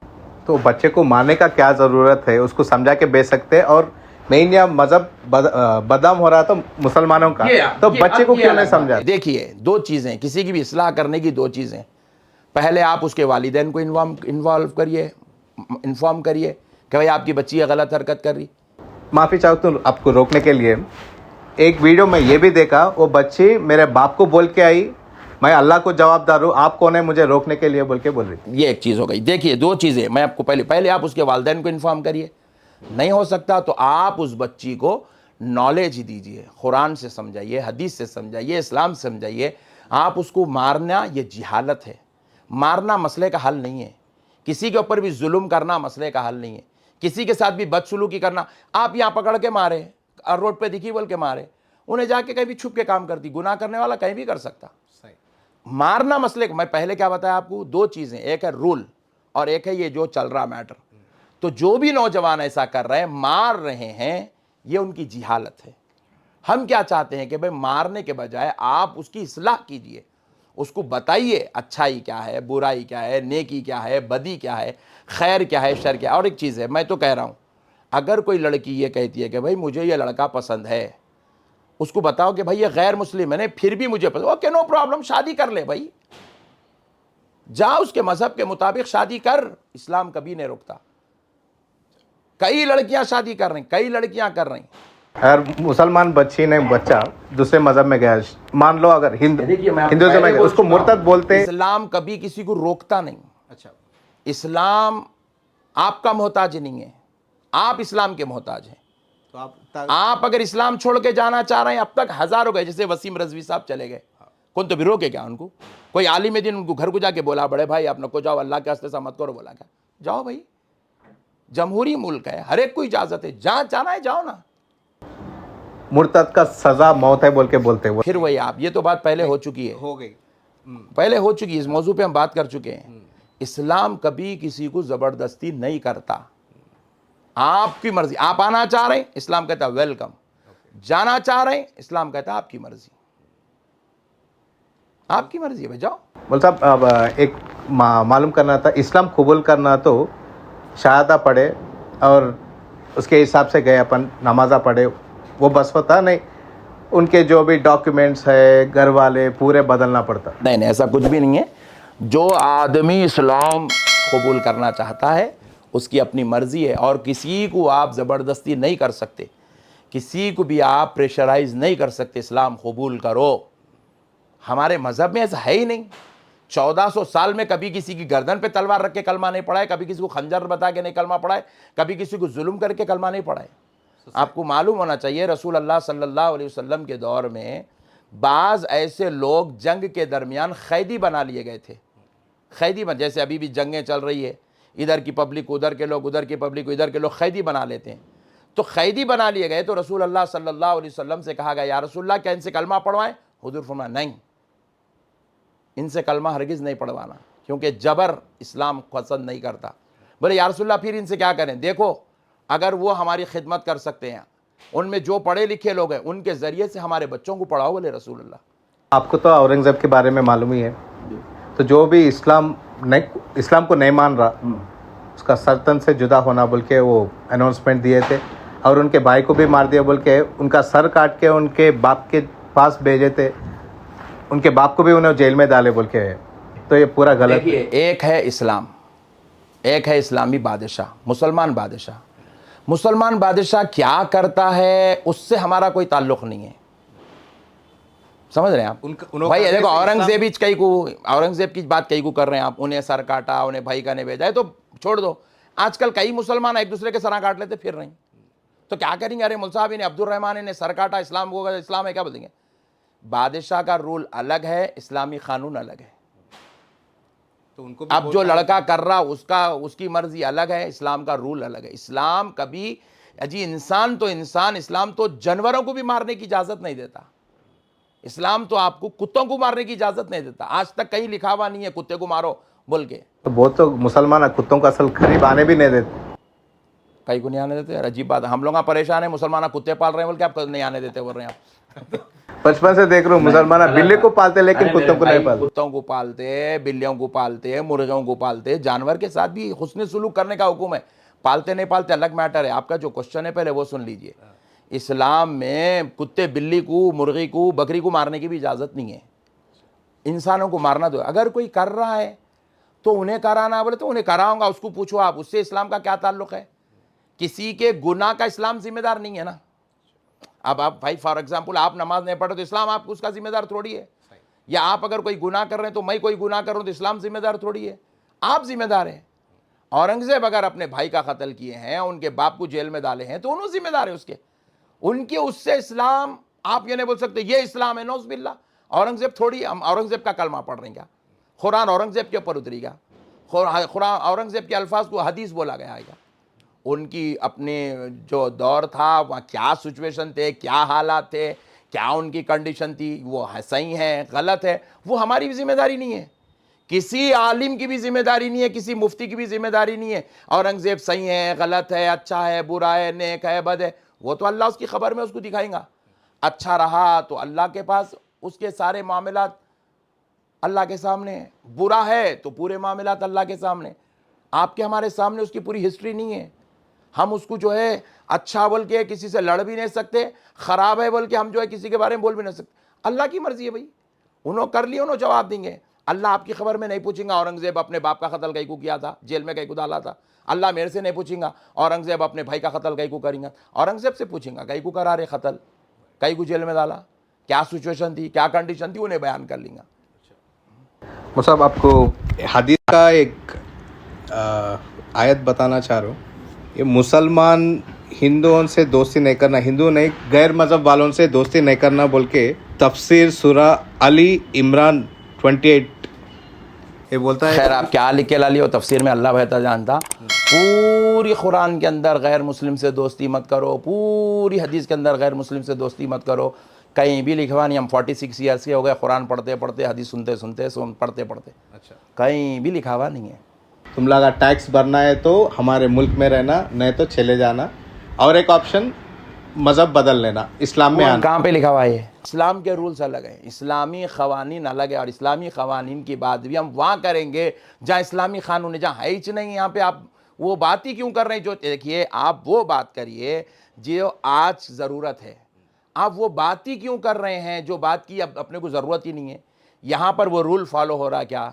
تو بچے کو مارنے کا کیا ضرورت ہے, اس کو سمجھا کے بیچ سکتے, اور مین یا مذہب بدنام ہو رہا تو مسلمانوں کا, تو بچے کو کیوں نہیں سمجھا؟ دیکھیے 2 چیزیں, کسی کی بھی اصلاح کرنے کی 2 چیزیں, پہلے آپ اس کے والدین کو انوالو کریے, انفارم کریے کہ بھائی آپ کی بچی یہ غلط حرکت کر رہی. معافی چاہتا ہوں آپ کو روکنے کے لیے, ایک ویڈیو میں یہ بھی دیکھا, وہ بچی میرے باپ کو بول کے آئی میں اللہ کو جواب دار ہوں, آپ کون ہے مجھے روکنے کے لیے بول کے بول رہی تھی. یہ ایک چیز ہو گئی. دیکھیے 2 چیزیں میں آپ کو پہلے آپ اس کے والدین کو انفارم کریے, نہیں ہو سکتا تو آپ اس بچی کو نالج دیجئے, قرآن سے سمجھائیے, حدیث سے سمجھائیے, اسلام سے سمجھائیے. آپ اس کو مارنا یہ جہالت ہے, مارنا مسئلے کا حل نہیں ہے, کسی کے اوپر بھی ظلم کرنا مسئلے کا حل نہیں ہے, کسی کے ساتھ بھی بدسلوکی کرنا. آپ یہاں پکڑ کے مارے, روڈ پہ دکھی بول کے مارے, انہیں جا کے کہیں بھی چھپ کے کام کرتی, گناہ کرنے والا کہیں بھی کر سکتا. مارنا مسئلے کو میں پہلے کیا بتایا آپ کو, 2 چیزیں, ایک ہے رول اور ایک ہے یہ جو چل رہا میٹر. تو جو بھی نوجوان ایسا کر رہے ہیں, مار رہے ہیں, یہ ان کی جہالت ہے. ہم کیا چاہتے ہیں کہ بھئی مارنے کے بجائے آپ اس کی اصلاح کیجئے, اس کو بتائیے اچھائی کیا ہے, برائی کیا ہے, نیکی کیا ہے, بدی کیا ہے, خیر کیا ہے, شر کیا ہے. اور ایک چیز ہے, میں تو کہہ رہا ہوں, اگر کوئی لڑکی یہ کہتی ہے کہ بھئی مجھے یہ لڑکا پسند ہے, اس کو بتاؤ کہ بھائی یہ غیر مسلم ہے نہیں پھر بھی مجھے پسند، اوکے نو پرابلم، شادی کر لے بھائی، جا اس کے مذہب کے مطابق شادی کر، اسلام کبھی نہیں روکتا. کئی لڑکیاں شادی کر رہی ہیں، کئی لڑکیاں کر رہی ہیں. اگر مسلمان بچی نے بچہ دوسرے مذہب میں گیا، مان لو اگر ہندوازم میں گیا، اس کو مرتد بولتے ہیں. اسلام کبھی کسی کو روکتا نہیں. اچھا، اسلام آپ کا محتاج نہیں ہے، آپ اسلام کے محتاج ہیں. تو آپ اگر اسلام چھوڑ کے جانا چاہ رہے ہیں، اب تک ہزاروں گئے، جیسے وسیم رضوی صاحب چلے گئے، کون تو بھی روکے کیا ان کو؟ کوئی عالم دین ان کو گھر کو جا کے بولا بڑے بھائی آپ نہ کو جاؤ، اللہ کے واسطے مت کرو، بولا کیا جاؤ بھائی، جمہوری ملک ہے، ہر ایک کو اجازت ہے، جہاں جانا ہے جاؤ نا. مرتد کا سزا موت ہے بول کے بولتے ہیں. پھر وہی آپ، یہ تو بات پہلے ہو چکی ہے، ہو گئی. پہلے ہو چکی ہے، اس موضوع پہ ہم بات کر چکے ہیں. اسلام کبھی کسی کو زبردستی نہیں کرتا، آپ کی مرضی. آپ آنا چاہ رہے ہیں، اسلام کہتا ہے ویلکم. جانا چاہ رہے ہیں، اسلام کہتا ہے آپ کی مرضی، آپ کی مرضی ہے بھائی، جاؤ. بول صاحب اب ایک معلوم کرنا تھا، اسلام قبول کرنا تو شہادہ پڑھے اور اس کے حساب سے گئے اپن نمازہ پڑھے وہ بس ہوتا نہیں، ان کے جو بھی ڈاکیومنٹس ہے گھر والے پورے بدلنا پڑتا. نہیں ایسا کچھ بھی نہیں ہے. جو آدمی اسلام قبول کرنا چاہتا ہے اس کی اپنی مرضی ہے، اور کسی کو آپ زبردستی نہیں کر سکتے، کسی کو بھی آپ پریشرائز نہیں کر سکتے اسلام قبول کرو. ہمارے مذہب میں ایسا ہے ہی نہیں. 1400 سال میں کبھی کسی کی گردن پہ تلوار رکھ کے کلمہ نہیں پڑھا ہے، کبھی کسی کو خنجر بتا کے نہیں کلمہ پڑھا ہے، کبھی کسی کو ظلم کر کے کلمہ نہیں پڑھا ہے. آپ کو معلوم ہونا چاہیے رسول اللہ صلی اللہ علیہ وسلم کے دور میں بعض ایسے لوگ جنگ کے درمیان قیدی بنا لیے گئے تھے. قیدی بن، جیسے ابھی بھی جنگیں چل رہی ہے، ادھر کی پبلک ادھر کے لوگ، ادھر کی پبلک ادھر کے لوگ قیدی بنا لیتے ہیں. تو قیدی بنا لیے گئے تو رسول اللہ صلی اللہ علیہ وسلم سے کہا گیا یا رسول اللہ کیا ان سے کلمہ پڑھوائیں؟ حضور فرمایا نہیں، ان سے کلمہ ہرگز نہیں پڑھوانا، کیونکہ جبر اسلام پسند نہیں کرتا. بولے یا رسول اللہ پھر ان سے کیا کریں؟ دیکھو اگر وہ ہماری خدمت کر سکتے ہیں، ان میں جو پڑھے لکھے لوگ ہیں ان کے ذریعے سے ہمارے بچوں کو پڑھاؤ. بولے رسول اللہ. آپ کو تو اورنگزیب کے بارے میں معلوم ہی ہے، تو جو بھی اسلام کو نہیں مان رہا اس کا سلطنت سے جدا ہونا بول کے وہ اناؤنسمنٹ دیے تھے، اور ان کے بھائی کو بھی مار دیا بول کے ان کا سر کاٹ کے ان کے باپ کے پاس بھیجے تھے، ان کے باپ کو بھی انہیں جیل میں ڈالے بول کے. تو یہ پورا غلط ہے. ایک ہے اسلام، ایک ہے اسلامی بادشاہ، مسلمان بادشاہ. مسلمان بادشاہ کیا کرتا ہے اس سے ہمارا کوئی تعلق نہیں ہے، سمجھ رہے ہیں آپ؟ بھائی دیکھو اورنگزیب کی بات کئی کو کر رہے ہیں آپ، انہیں سر کاٹا، انہیں بھائی کا نہیں بھیجا ہے، تو چھوڑ دو. آج کل کئی مسلمان ایک دوسرے کے سر کاٹ لیتے پھر رہے ہیں، تو کیا کریں گے؟ ارے مول صاحب نے عبد الرحمان نے سر کاٹا، اسلام ہوگا، اسلام ہے، کیا بولیں گے؟ بادشاہ کا رول الگ ہے، اسلامی قانون الگ ہے. اب جو لڑکا کر رہا اس کی مرضی الگ ہے، اسلام کا رول الگ ہے. اسلام کبھی انسان تو انسان، اسلام تو جانوروں کو بھی مارنے کی اجازت نہیں دیتا. اسلام تو آپ کو کتوں کو مارنے کی اجازت نہیں دیتا. آج تک کہیں لکھا ہوا نہیں ہے کتے کو مارو بول کے. تو بہت تو مسلمان کتوں کا اصل قریب آنے بھی نہیں دیتے. کئی کو نہیں آنے دیتے. عجیب بات ہے، ہم لوگ پریشان ہیں مسلمان کتے پال رہے ہیں بول کے آپ نہیں آنے دیتے بول رہے ہیں آپ. بچپن سے دیکھ رہا ہوں مسلمان بلی کو پالتے لیکن کتوں کو نہیں پالتے. کتوں کو پالتے، بلیوں کو پالتے، مرغوں کو پالتے. جانور کے ساتھ بھی حسن سلوک کرنے کا حکم ہے. پالتے نہیں پالتے الگ میٹر ہے. آپ کا جو کوشچن ہے پہلے وہ سن لیجئے. اسلام میں کتے، بلی کو، مرغی کو، بکری کو مارنے کی بھی اجازت نہیں ہے. انسانوں کو مارنا دو. اگر کوئی کر رہا ہے تو انہیں کرانا، بولے تو انہیں کراؤں گا. اس کو پوچھو آپ، اس سے اسلام کا کیا تعلق ہے؟ کسی کے گناہ کا اسلام ذمہ دار نہیں ہے نا. اب آپ بھائی فار ایگزامپل آپ نماز نہیں پڑھو تو اسلام آپ کو اس کا ذمہ دار تھوڑی ہے. یا آپ اگر کوئی گناہ کر رہے ہیں تو میں کوئی گناہ کر رہا ہوں تو اسلام ذمہ دار تھوڑی ہے، آپ ذمہ دار ہیں. اورنگزیب اگر اپنے بھائی کا قتل کیے ہیں، ان کے باپ کو جیل میں ڈالے ہیں، تو انہوں ذمہ دار ہے اس کے. ان کے اس سے اسلام آپ یہ نہیں بول سکتے یہ اسلام ہے. نعوذ باللہ. اورنگزیب تھوڑی ہم اورنگزیب کا کلمہ پڑھ رہے ہیں کیا؟ قرآن اورنگزیب کے اوپر اتری گا. قرآن اورنگزیب کے الفاظ کو حدیث بولا گیا ہے. ان کی اپنے جو دور تھا وہاں کیا سچویشن تھے، کیا حالات تھے، کیا ان کی کنڈیشن تھی، وہ صحیح ہے غلط ہے، وہ ہماری بھی ذمہ داری نہیں ہے. کسی عالم کی بھی ذمہ داری نہیں ہے، کسی مفتی کی بھی ذمہ داری نہیں ہے. اورنگزیب صحیح ہے، غلط ہے، اچھا ہے، برا ہے، نیک ہے، بد ہے، وہ تو اللہ اس کی خبر میں اس کو دکھائیں گا. اچھا رہا تو اللہ کے پاس اس کے سارے معاملات اللہ کے سامنے ہیں. برا ہے تو پورے معاملات اللہ کے سامنے. آپ کے ہمارے سامنے اس کی پوری ہسٹری نہیں ہے. ہم اس کو جو ہے اچھا بول کے کسی سے لڑ بھی نہیں سکتے, خراب ہے بول کے ہم جو ہے کسی کے بارے میں بول بھی نہیں سکتے. اللہ کی مرضی ہے بھائی, انہوں کر لیا, انہوں جواب دیں گے. اللہ آپ کی خبر میں نہیں پوچھیں گا اورنگزیب اپنے باپ کا قتل کئی کو کیا تھا, جیل میں کئی کو ڈالا تھا. اللہ میرے سے نہیں پوچھیں گا اورنگزیب اپنے بھائی کا قتل کئی کو کریں گا. اورنگزیب سے پوچھیں گا کئی کو کرا رہے قتل, کئی کو جیل میں ڈالا, کیا سچویشن تھی, کیا کنڈیشن تھی, انہیں بیان کر لیں گا. وہ صاحب آپ کو حدیث کا ایک آیت بتانا چاہ رہا ہوں. یہ مسلمان ہندوؤں سے دوستی نہیں کرنا, ہندو نہیں غیر مذہب والوں سے دوستی نہیں کرنا بول کے تفسیر سورہ علی عمران 28 یہ بولتا ہے. خیر آپ کیا لکھ کے لا لیے, تفسیر میں اللہ بہتر جانتا. پوری قرآن کے اندر غیر مسلم سے دوستی مت کرو, پوری حدیث کے اندر غیر مسلم سے دوستی مت کرو. کہیں بھی لکھوا نہیں. ہم 46 ایئرس کے ہو گئے قرآن پڑھتے پڑھتے, حدیث سنتے سنتے, پڑھتے پڑھتے, اچھا کہیں بھی لکھا ہوا نہیں ہے. تم لگا ٹیکس بھرنا ہے تو ہمارے ملک میں رہنا, نہیں تو چلے جانا, اور ایک آپشن مذہب بدل لینا, اسلام میں آنا. کہاں پہ لکھا ہوا ہے؟ اسلام کے رولز الگ ہیں, اسلامی قوانین الگ ہے, اور اسلامی قوانین کی بات بھی ہم وہاں کریں گے جہاں اسلامی قانون ہے, جہاں ہے ہی نہیں. یہاں پہ آپ وہ بات ہی کیوں کر رہے ہیں؟ جو دیکھیے آپ وہ بات کریے جو آج ضرورت ہے. آپ وہ بات ہی کیوں کر رہے ہیں جو بات کی اب اپنے کو ضرورت ہی نہیں ہے؟ یہاں پر وہ رول فالو ہو رہا, کیا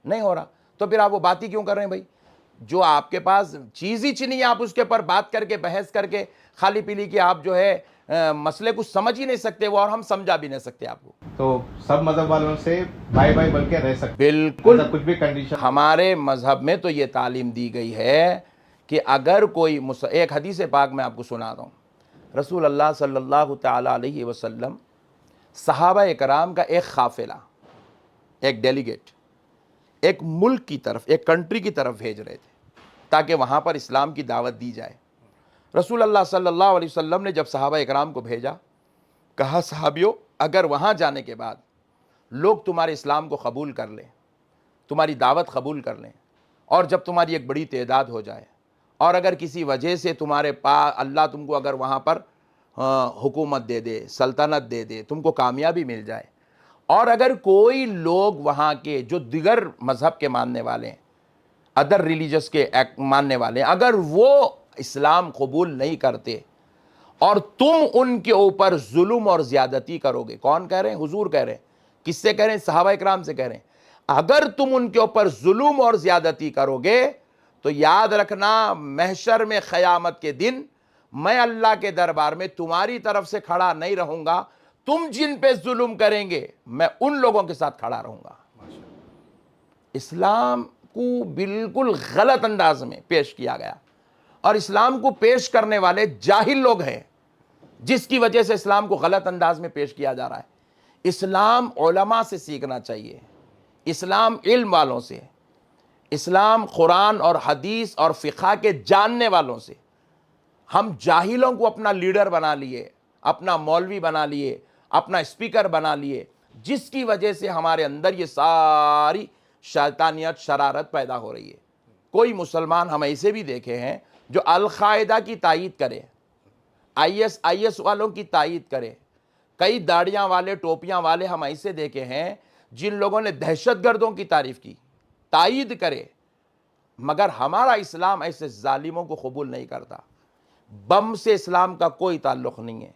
نہیں ہو رہا؟ تو پھر آپ وہ بات ہی کیوں کر رہے ہیں بھائی؟ جو آپ کے پاس چیز ہی نہیں ہے, آپ اس کے اوپر بات کر کے بحث کر کے خالی پیلی کہ آپ جو ہے مسئلے کو سمجھ ہی نہیں سکتے وہ, اور ہم سمجھا بھی نہیں سکتے آپ کو. تو سب مذہب والوں سے بھائی بھائی بول کے رہ سکتے, بالکل. کچھ بھی کنڈیشن. ہمارے مذہب میں تو یہ تعلیم دی گئی ہے کہ اگر کوئی ایک حدیث پاک میں آپ کو سناتا ہوں. رسول اللہ صلی اللہ تعالی علیہ وسلم صحابہ اکرام کا ایک قافلہ, ایک ڈیلیگیٹ ایک ملک کی طرف, ایک کنٹری کی طرف بھیج رہے تھے تاکہ وہاں پر اسلام کی دعوت دی جائے. رسول اللہ صلی اللہ علیہ وسلم نے جب صحابہ اکرام کو بھیجا, کہا صحابیوں اگر وہاں جانے کے بعد لوگ تمہارے اسلام کو قبول کر لیں, تمہاری دعوت قبول کر لیں, اور جب تمہاری ایک بڑی تعداد ہو جائے, اور اگر کسی وجہ سے تمہارے پاس اللہ تم کو اگر وہاں پر حکومت دے دے, سلطنت دے دے, تم کو کامیابی مل جائے, اور اگر کوئی لوگ وہاں کے جو دیگر مذہب کے ماننے والے ہیں, ادر ریلیجس کے ماننے والے ہیں, اگر وہ اسلام قبول نہیں کرتے اور تم ان کے اوپر ظلم اور زیادتی کرو گے. کون کہہ رہے ہیں؟ حضور کہہ رہے ہیں. کس سے کہہ رہے ہیں؟ صحابہ اکرام سے کہہ رہے ہیں. اگر تم ان کے اوپر ظلم اور زیادتی کرو گے تو یاد رکھنا محشر میں قیامت کے دن میں اللہ کے دربار میں تمہاری طرف سے کھڑا نہیں رہوں گا, تم جن پہ ظلم کریں گے میں ان لوگوں کے ساتھ کھڑا رہوں گا. اسلام کو بالکل غلط انداز میں پیش کیا گیا, اور اسلام کو پیش کرنے والے جاہل لوگ ہیں جس کی وجہ سے اسلام کو غلط انداز میں پیش کیا جا رہا ہے. اسلام علماء سے سیکھنا چاہیے, اسلام علم والوں سے, اسلام قرآن اور حدیث اور فقہ کے جاننے والوں سے. ہم جاہلوں کو اپنا لیڈر بنا لیے, اپنا مولوی بنا لیے, اپنا اسپیکر بنا لیے, جس کی وجہ سے ہمارے اندر یہ ساری شیطانیت شرارت پیدا ہو رہی ہے. کوئی مسلمان ہم ایسے بھی دیکھے ہیں جو القاعدہ کی تائید کرے, آئی ایس والوں کی تائید کرے, کئی داڑیاں والے ٹوپیاں والے ہم ایسے دیکھے ہیں جن لوگوں نے دہشت گردوں کی تعریف کی, تائید کرے, مگر ہمارا اسلام ایسے ظالموں کو قبول نہیں کرتا. بم سے اسلام کا کوئی تعلق نہیں ہے.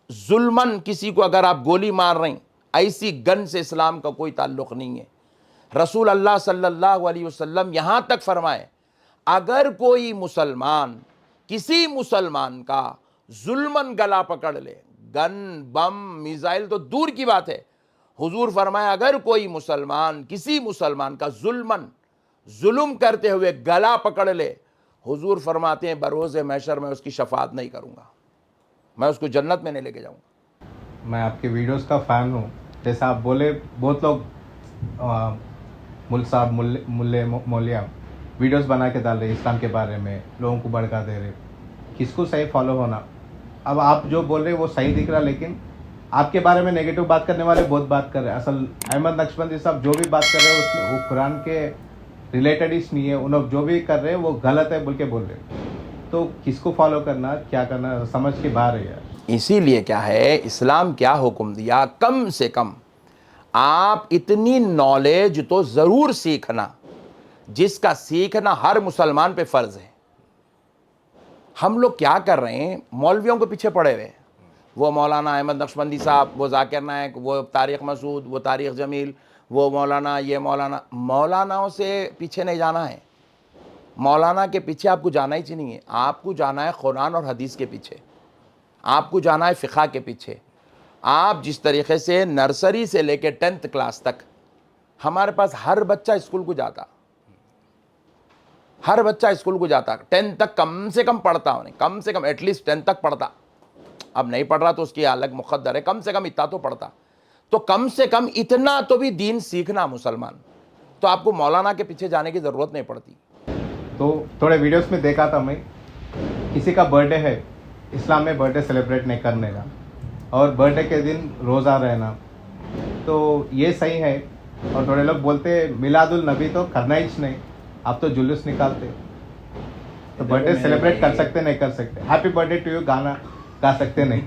ظلمن کسی کو اگر آپ گولی مار رہے ہیں, ایسی گن سے اسلام کا کوئی تعلق نہیں ہے. رسول اللہ صلی اللہ علیہ وسلم یہاں تک فرمائے اگر کوئی مسلمان کسی مسلمان کا ظلمن گلا پکڑ لے, گن بم میزائل تو دور کی بات ہے, حضور فرمایا اگر کوئی مسلمان کسی مسلمان کا ظلم کرتے ہوئے گلا پکڑ لے, حضور فرماتے ہیں بروز محشر میں اس کی شفاعت نہیں کروں گا, میں اس کو جنت میں نہیں لے کے جاؤں گا. میں آپ کے ویڈیوز کا فین ہوں. جیسا آپ بولے بہت لوگ مل صاحب ملے مولیا ویڈیوز بنا کے ڈال رہے اسلام کے بارے میں, لوگوں کو بھڑکا دے رہے. کس کو صحیح فالو ہونا؟ اب آپ جو بول رہے وہ صحیح دکھ رہا, لیکن آپ کے بارے میں نیگیٹو بات کرنے والے بہت بات کر رہے ہیں. اصل احمد نقشبندی صاحب جو بھی بات کر رہے ہیں اس میں وہ قرآن کے ریلیٹڈ اس نہیں ہے, انہوں جو بھی کر رہے ہیں وہ غلط ہے بول کے بول رہے ہیں. تو کس کو فالو کرنا, کیا کرنا, سمجھ کے باہر ہے یار. اسی لیے کیا ہے, اسلام کیا حکم دیا, کم سے کم آپ اتنی نالج تو ضرور سیکھنا جس کا سیکھنا ہر مسلمان پہ فرض ہے. ہم لوگ کیا کر رہے ہیں؟ مولویوں کے پیچھے پڑے ہوئے، وہ مولانا احمد نقشبندی صاحب، وہ ذاکر نائک، وہ طارق مسعود، وہ طارق جمیل، وہ مولانا، یہ مولانا. مولاناؤں سے پیچھے نہیں جانا ہے. مولانا کے پیچھے آپ کو جانا ہی نہیں ہے. آپ کو جانا ہے قرآن اور حدیث کے پیچھے، آپ کو جانا ہے فقہ کے پیچھے. آپ جس طریقے سے نرسری سے لے کے 10th کلاس تک ہمارے پاس ہر بچہ اسکول کو جاتا، ہر بچہ اسکول کو جاتا، 10 تک کم سے کم پڑھتا، انہیں کم سے کم ایٹ لیسٹ 10 تک پڑھتا. اب نہیں پڑھ رہا تو اس کی الگ مقدر ہے، کم سے کم اتنا تو پڑھتا. تو کم سے کم اتنا تو بھی دین سیکھنا مسلمان. تو آپ کو مولانا کے پیچھے جانے کی ضرورت نہیں پڑتی. تو تھوڑے ویڈیوز میں دیکھا تھا میں، کسی کا برتھ ڈے ہے، اسلام میں برتھ ڈے سیلیبریٹ نہیں کرنے کا، اور برتھ ڈے کے دن روزہ رہنا، تو یہ صحیح ہے؟ اور تھوڑے لوگ بولتے میلاد النبی تو کرنا ہی نہیں، آپ تو جلوس نکالتے. تو برتھ ڈے سیلیبریٹ کر سکتے نہیں کر سکتے؟ Happy birthday to you گانا گا سکتے نہیں؟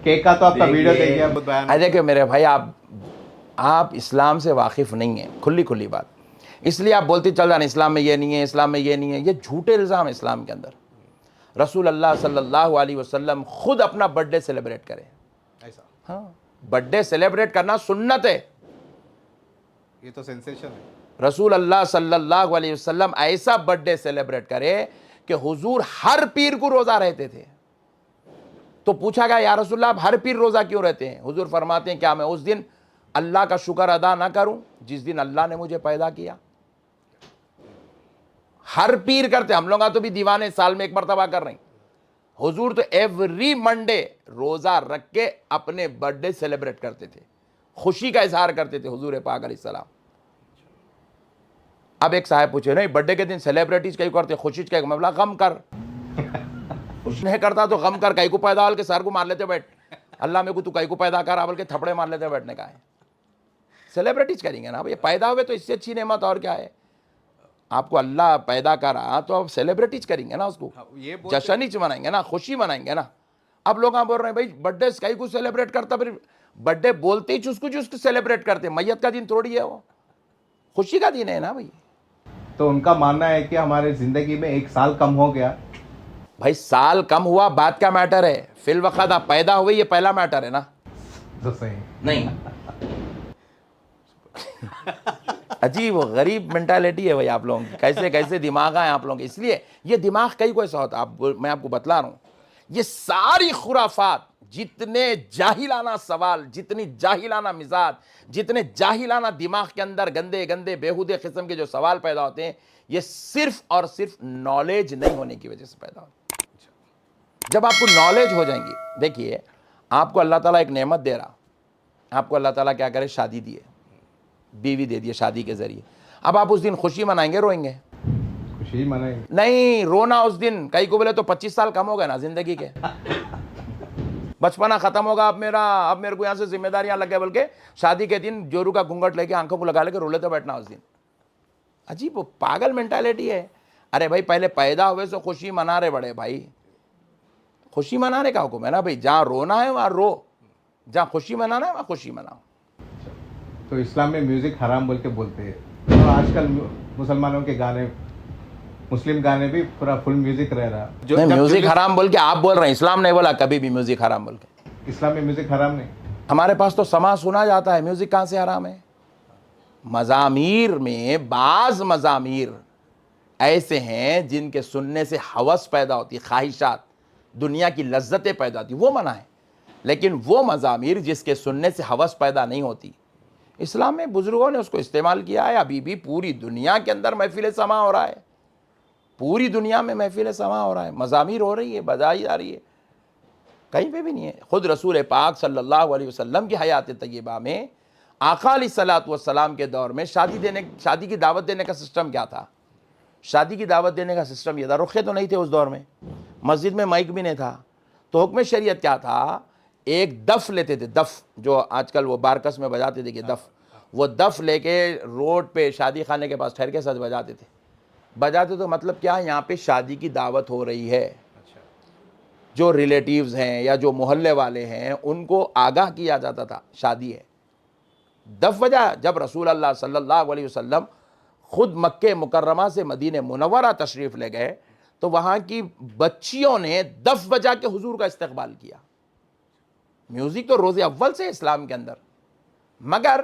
کیک کا تو آپ کا ویڈیو دیکھیے بیان. دیکھیں میرے بھائی، آپ اسلام سے واقف نہیں ہیں، کھلی بات. اس لیے آپ بولتے چل جائیں اسلام میں یہ نہیں ہے، اسلام میں یہ نہیں ہے. یہ جھوٹے الزام اسلام کے اندر. رسول اللہ صلی اللہ علیہ وسلم خود اپنا برتھ ڈے سیلیبریٹ کریں. ایسا ہاں، برتھ ڈے سیلیبریٹ کرنا سنت ہے. یہ تو سینسیشن ہے. رسول اللہ صلی اللہ علیہ وسلم ایسا برتھ ڈے سیلیبریٹ کرے کہ حضور ہر پیر کو روزہ رہتے تھے. تو پوچھا گیا یا رسول اللہ آپ ہر پیر روزہ کیوں رہتے ہیں؟ حضور فرماتے ہیں کیا میں اس دن اللہ کا شکر ادا نہ کروں جس دن اللہ نے مجھے پیدا کیا؟ ہر پیر کرتے، ہم لوگ تو بھی دیوانے سال میں ایک مرتبہ کر رہے ہیں. حضور تو ایوری منڈے روزہ رکھ کے اپنے برتھ ڈے سیلیبریٹ کرتے تھے، خوشی کا اظہار کرتے تھے حضور پاک علیہ السلام. اب ایک صاحب پوچھے نہیں برتھ ڈے کے دن سیلیبریٹیز کئی کرتے، خوشی کا معاملہ غم کر. خوش نہیں کرتا تو غم کر، کئی کو پیدا ہو کے سر کو مار لیتے بیٹھ، اللہ میں کو تو کئی کو پیدا کر بول کے تھپڑے مار لیتے بیٹھنے کا ہے. سیلیبریٹیز کریں گے نا یہ پیدا ہوئے تو اس سے اچھی نعمت اور کیا ہے؟ آپ کو اللہ پیدا کرا تو آپ سیلیبریٹیز کریں گے نا، اس کو جشن ہی منائیں گے نا، خوشی منائیں گے نا. اب لوگ بول رہے ہیں بھائی برتھ ڈے کئی کو سیلیبریٹ کرتا، پھر برتھ ڈے بولتے ہی چس کو سیلیبریٹ کرتے. میت کا دن تھوڑی ہے، وہ خوشی کا دن ہے نا بھائی. تو ان کا ماننا ہے کہ ہمارے زندگی میں 1 سال کم ہو گیا. بھائی سال کم ہوا بات کا میٹر ہے، فی الوقت آپ پیدا ہوئے یہ پہلا میٹر ہے نا. تو صحیح نہیں عجیب و غریب مینٹالٹی ہے بھائی آپ لوگوں کی، کیسے دماغ ہے آپ لوگوں کے. اس لیے یہ دماغ کئی کو ایسا ہوتا ہے. میں آپ کو بتلا رہا ہوں، یہ ساری خرافات، جتنے جاہلانہ سوال، جتنی جاہلانہ مزاج، جتنے جاہلانہ دماغ کے اندر گندے گندے بیہودے قسم کے جو سوال پیدا ہوتے ہیں، یہ صرف اور صرف نالج نہیں ہونے کی وجہ سے پیدا ہوتے ہیں. جب آپ کو نالج ہو جائیں گی، دیکھیے آپ کو اللہ تعالیٰ ایک نعمت دے رہا، آپ کو اللہ تعالیٰ کیا کرے، شادی دیے، بیوی دے دیے شادی کے ذریعے. اب آپ اس دن خوشی منائیں گے روئیں گے؟ خوشی منائیں. نہیں، رونا اس دن کئی کو بولے تو 25 سال کم ہو گئے نا زندگی کے، بچپنا ختم ہوگا اب میرا، اب میرے کو یہاں سے ذمہ داریاں لگ گئے، بلکہ شادی کے دن جورو کا گھونگھٹ لے کے آنکھوں کو لگا لے کے رو لیتے بیٹھنا اس دن. عجیب پاگل مینٹالٹی ہے. ارے بھائی پہلے پیدا ہوئے سو خوشی منا رہے بڑے بھائی، خوشی منانے کا حکم ہے نا بھائی. جہاں رونا ہے وہاں رو، جہاں خوشی منانا ہے وہاں خوشی مناؤ. تو اسلام میں میوزک حرام بول کے بولتے ہیں، اور آج کل مسلمانوں کے گانے، مسلم گانے بھی پورا فل میوزک رہ رہا. نہیں، میوزک حرام بول کے آپ بول رہے ہیں، اسلام نہیں بولا کبھی بھی میوزک حرام بول کے. اسلام میں میوزک حرام نہیں. ہمارے پاس تو سما سنا جاتا ہے، میوزک کہاں سے حرام ہے؟ مزامیر میں بعض مزامیر ایسے ہیں جن کے سننے سے ہوس پیدا ہوتی، خواہشات، دنیا کی لذتیں پیدا ہوتی، وہ منع ہے. لیکن وہ مزامیر جس کے سننے سے ہوس پیدا نہیں ہوتی، اسلام میں بزرگوں نے اس کو استعمال کیا ہے. ابھی بھی پوری دنیا کے اندر محفل سما ہو رہا ہے، پوری دنیا میں محفل سما ہو رہا ہے، مزامیر ہو رہی ہے، بجائی جا رہی ہے. کہیں پہ بھی نہیں ہے. خود رسول پاک صلی اللہ علیہ وسلم کی حیات طیبہ میں آقا علیہ الصلوۃ والسلام کے دور میں شادی کی دعوت دینے کا سسٹم کیا تھا؟ شادی کی دعوت دینے کا سسٹم یہ تھا، رخے تو نہیں تھے اس دور میں، مسجد میں مائک بھی نہیں تھا. تو حکم شریعت کیا تھا؟ ایک دف لیتے تھے، دف جو آج کل وہ بارکس میں بجاتے تھے کہ دف، وہ دف لے کے روڈ پہ شادی خانے کے پاس ٹھہر کے ساتھ بجاتے تھے. بجاتے تو مطلب کیا، یہاں پہ شادی کی دعوت ہو رہی ہے، جو ریلیٹیوز ہیں یا جو محلے والے ہیں ان کو آگاہ کیا جاتا تھا شادی ہے. دف بجا. جب رسول اللہ صلی اللہ علیہ وسلم خود مکہ مکرمہ سے مدینہ منورہ تشریف لے گئے تو وہاں کی بچیوں نے دف بجا کے حضور کا استقبال کیا. میوزک تو روز اول سے اسلام کے اندر, مگر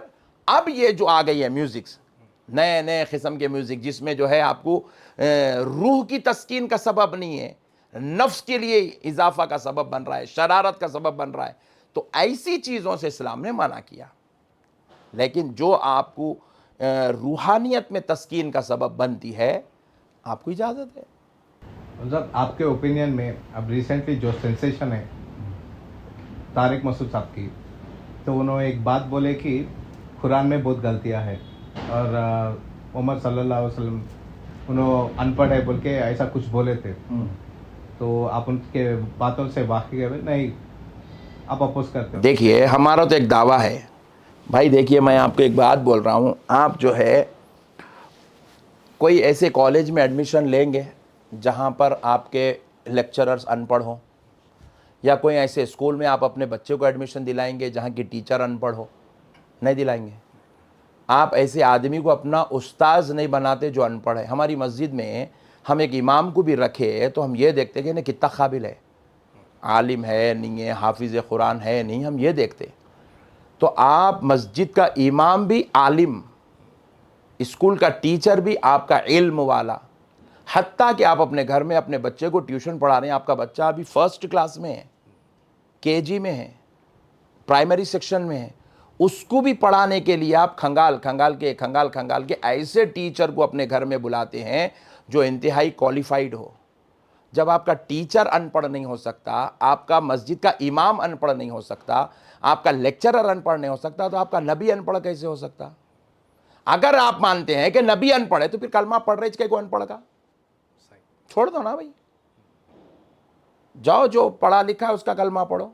اب یہ جو آ گئی ہے میوزکس, نئے نئے قسم کے میوزک جس میں جو ہے آپ کو روح کی تسکین کا سبب نہیں ہے, نفس کے لیے اضافہ کا سبب بن رہا ہے, شرارت کا سبب بن رہا ہے, تو ایسی چیزوں سے اسلام نے منع کیا. لیکن جو آپ کو روحانیت میں تسکین کا سبب بنتی ہے, آپ کو اجازت ہے. صاحب آپ کے اوپینین میں اب ریسنٹلی جو سینسیشن ہے طارق مسعود صاحب کی, تو انہوں نے ایک بات بولے کہ قرآن میں بہت غلطیاں ہیں اور عمر صلی اللہ علیہ وسلم انہوں ان پڑھ ہے بول کے ایسا کچھ بولے تھے, تو آپ ان کے باتوں سے واقعی ہے نہیں, آپ اپوز کرتے ہو؟ دیکھیے ہمارا تو ایک دعویٰ ہے بھائی. دیکھیے میں آپ کو ایک بات بول رہا ہوں, آپ جو ہے کوئی ایسے کالج میں ایڈمیشن لیں گے جہاں پر آپ کے لیکچررز ان پڑھ ہوں, یا کوئی ایسے اسکول میں آپ اپنے بچے کو ایڈمیشن دلائیں گے جہاں کی ٹیچر ان پڑھ ہو؟ نہیں دلائیں گے. آپ ایسے آدمی کو اپنا استاذ نہیں بناتے جو ان پڑھ ہے. ہماری مسجد میں ہم ایک امام کو بھی رکھے تو ہم یہ دیکھتے کہ کتنا قابل ہے, عالم ہے نہیں ہے, حافظ قرآن ہے نہیں, ہم یہ دیکھتے. تو آپ مسجد کا امام بھی عالم, اسکول کا ٹیچر بھی آپ کا علم والا, حتیٰ کہ آپ اپنے گھر میں اپنے بچے کو ٹیوشن پڑھا رہے ہیں, آپ کا بچہ ابھی فرسٹ کلاس میں ہے, کے جی میں ہے, پرائمری سیکشن میں ہے, اس کو بھی پڑھانے کے لیے آپ کھنگال کھنگال کے ایسے ٹیچر کو اپنے گھر میں بلاتے ہیں جو انتہائی کوالیفائیڈ ہو. جب آپ کا ٹیچر ان پڑھ نہیں ہو سکتا, آپ کا مسجد کا امام ان پڑھ نہیں ہو سکتا, آپ کا لیکچرر ان پڑھ نہیں ہو سکتا, تو آپ کا نبی ان پڑھ کیسے ہو سکتا؟ اگر آپ مانتے ہیں کہ نبی ان پڑھ ہے تو پھر کلمہ پڑھ رہے اس کے کو ان پڑھ کا چھوڑ دو نا بھائی, جاؤ جو پڑھا لکھا ہے اس کا کلمہ پڑھو,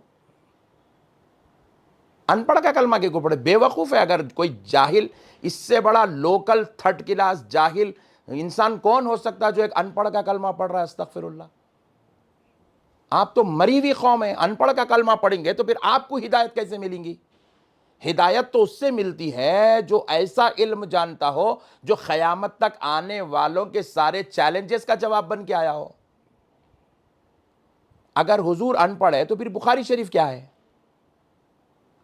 ان پڑھ کا کلمہ کے کو پڑھے. بے وقوف ہے. اگر کوئی جاہل, اس سے بڑا لوکل تھرڈ کلاس جاہل انسان کون ہو سکتا جو ایک ان پڑھ کا کلمہ پڑھ رہا ہے؟ استغفر اللہ. آپ تو مری ہوئی قوم ہے, ان پڑھ کا کلمہ پڑھیں گے تو پھر آپ کو ہدایت کیسے ملیں گی؟ ہدایت تو اس سے ملتی ہے جو ایسا علم جانتا ہو جو قیامت تک آنے والوں کے سارے چیلنجز کا جواب بن کے آیا ہو. اگر حضور ان پڑھ ہے تو پھر بخاری شریف کیا ہے؟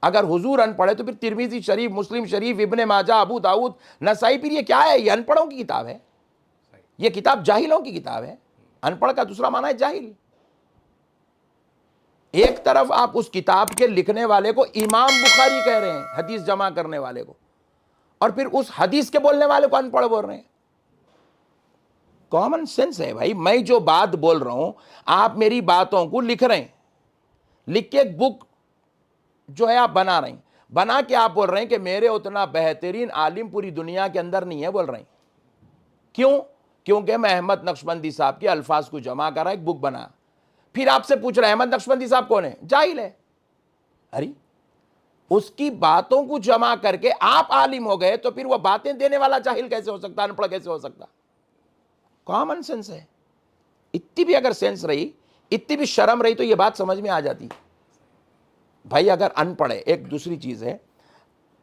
اگر حضور ان پڑھ ہے تو پھر ترمذی شریف, مسلم شریف, ابن ماجہ, ابو داؤد, نسائی, پھر یہ کیا ہے؟ یہ ان پڑھوں کی کتاب ہے, یہ کتاب جاہلوں کی کتاب ہے. ان پڑھ کا دوسرا معنی ہے جاہل. ایک طرف آپ اس کتاب کے لکھنے والے کو امام بخاری کہہ رہے ہیں, حدیث جمع کرنے والے کو, اور پھر اس حدیث کے بولنے والے کو ان پڑھ بول رہے ہیں. کامن سینس ہے بھائی. میں جو بات بول رہا ہوں آپ میری باتوں کو لکھ رہے ہیں, لکھ کے ایک بک جو ہے آپ بنا رہے ہیں, بنا کے آپ بول رہے ہیں کہ میرے اتنا بہترین عالم پوری دنیا کے اندر نہیں ہے, بول رہے ہیں. کیوں؟ کیونکہ میں احمد نقشبندی صاحب کے الفاظ کو جمع کرا, ایک بک بنا. پھر آپ سے پوچھ رہے ہیں احمد نقشبندی صاحب کون ہے؟ جاہل ہے. ارے اس کی باتوں کو جمع کر کے آپ عالم ہو گئے, تو پھر وہ باتیں دینے والا جاہل کیسے ہو سکتا, ان پڑھ کیسے ہو سکتا؟ کامن سینس ہے. اتنی بھی اگر سینس رہی, اتنی بھی شرم رہی تو یہ بات سمجھ میں آ جاتی. بھائی اگر ان پڑھ ہے, ایک دوسری چیز ہے,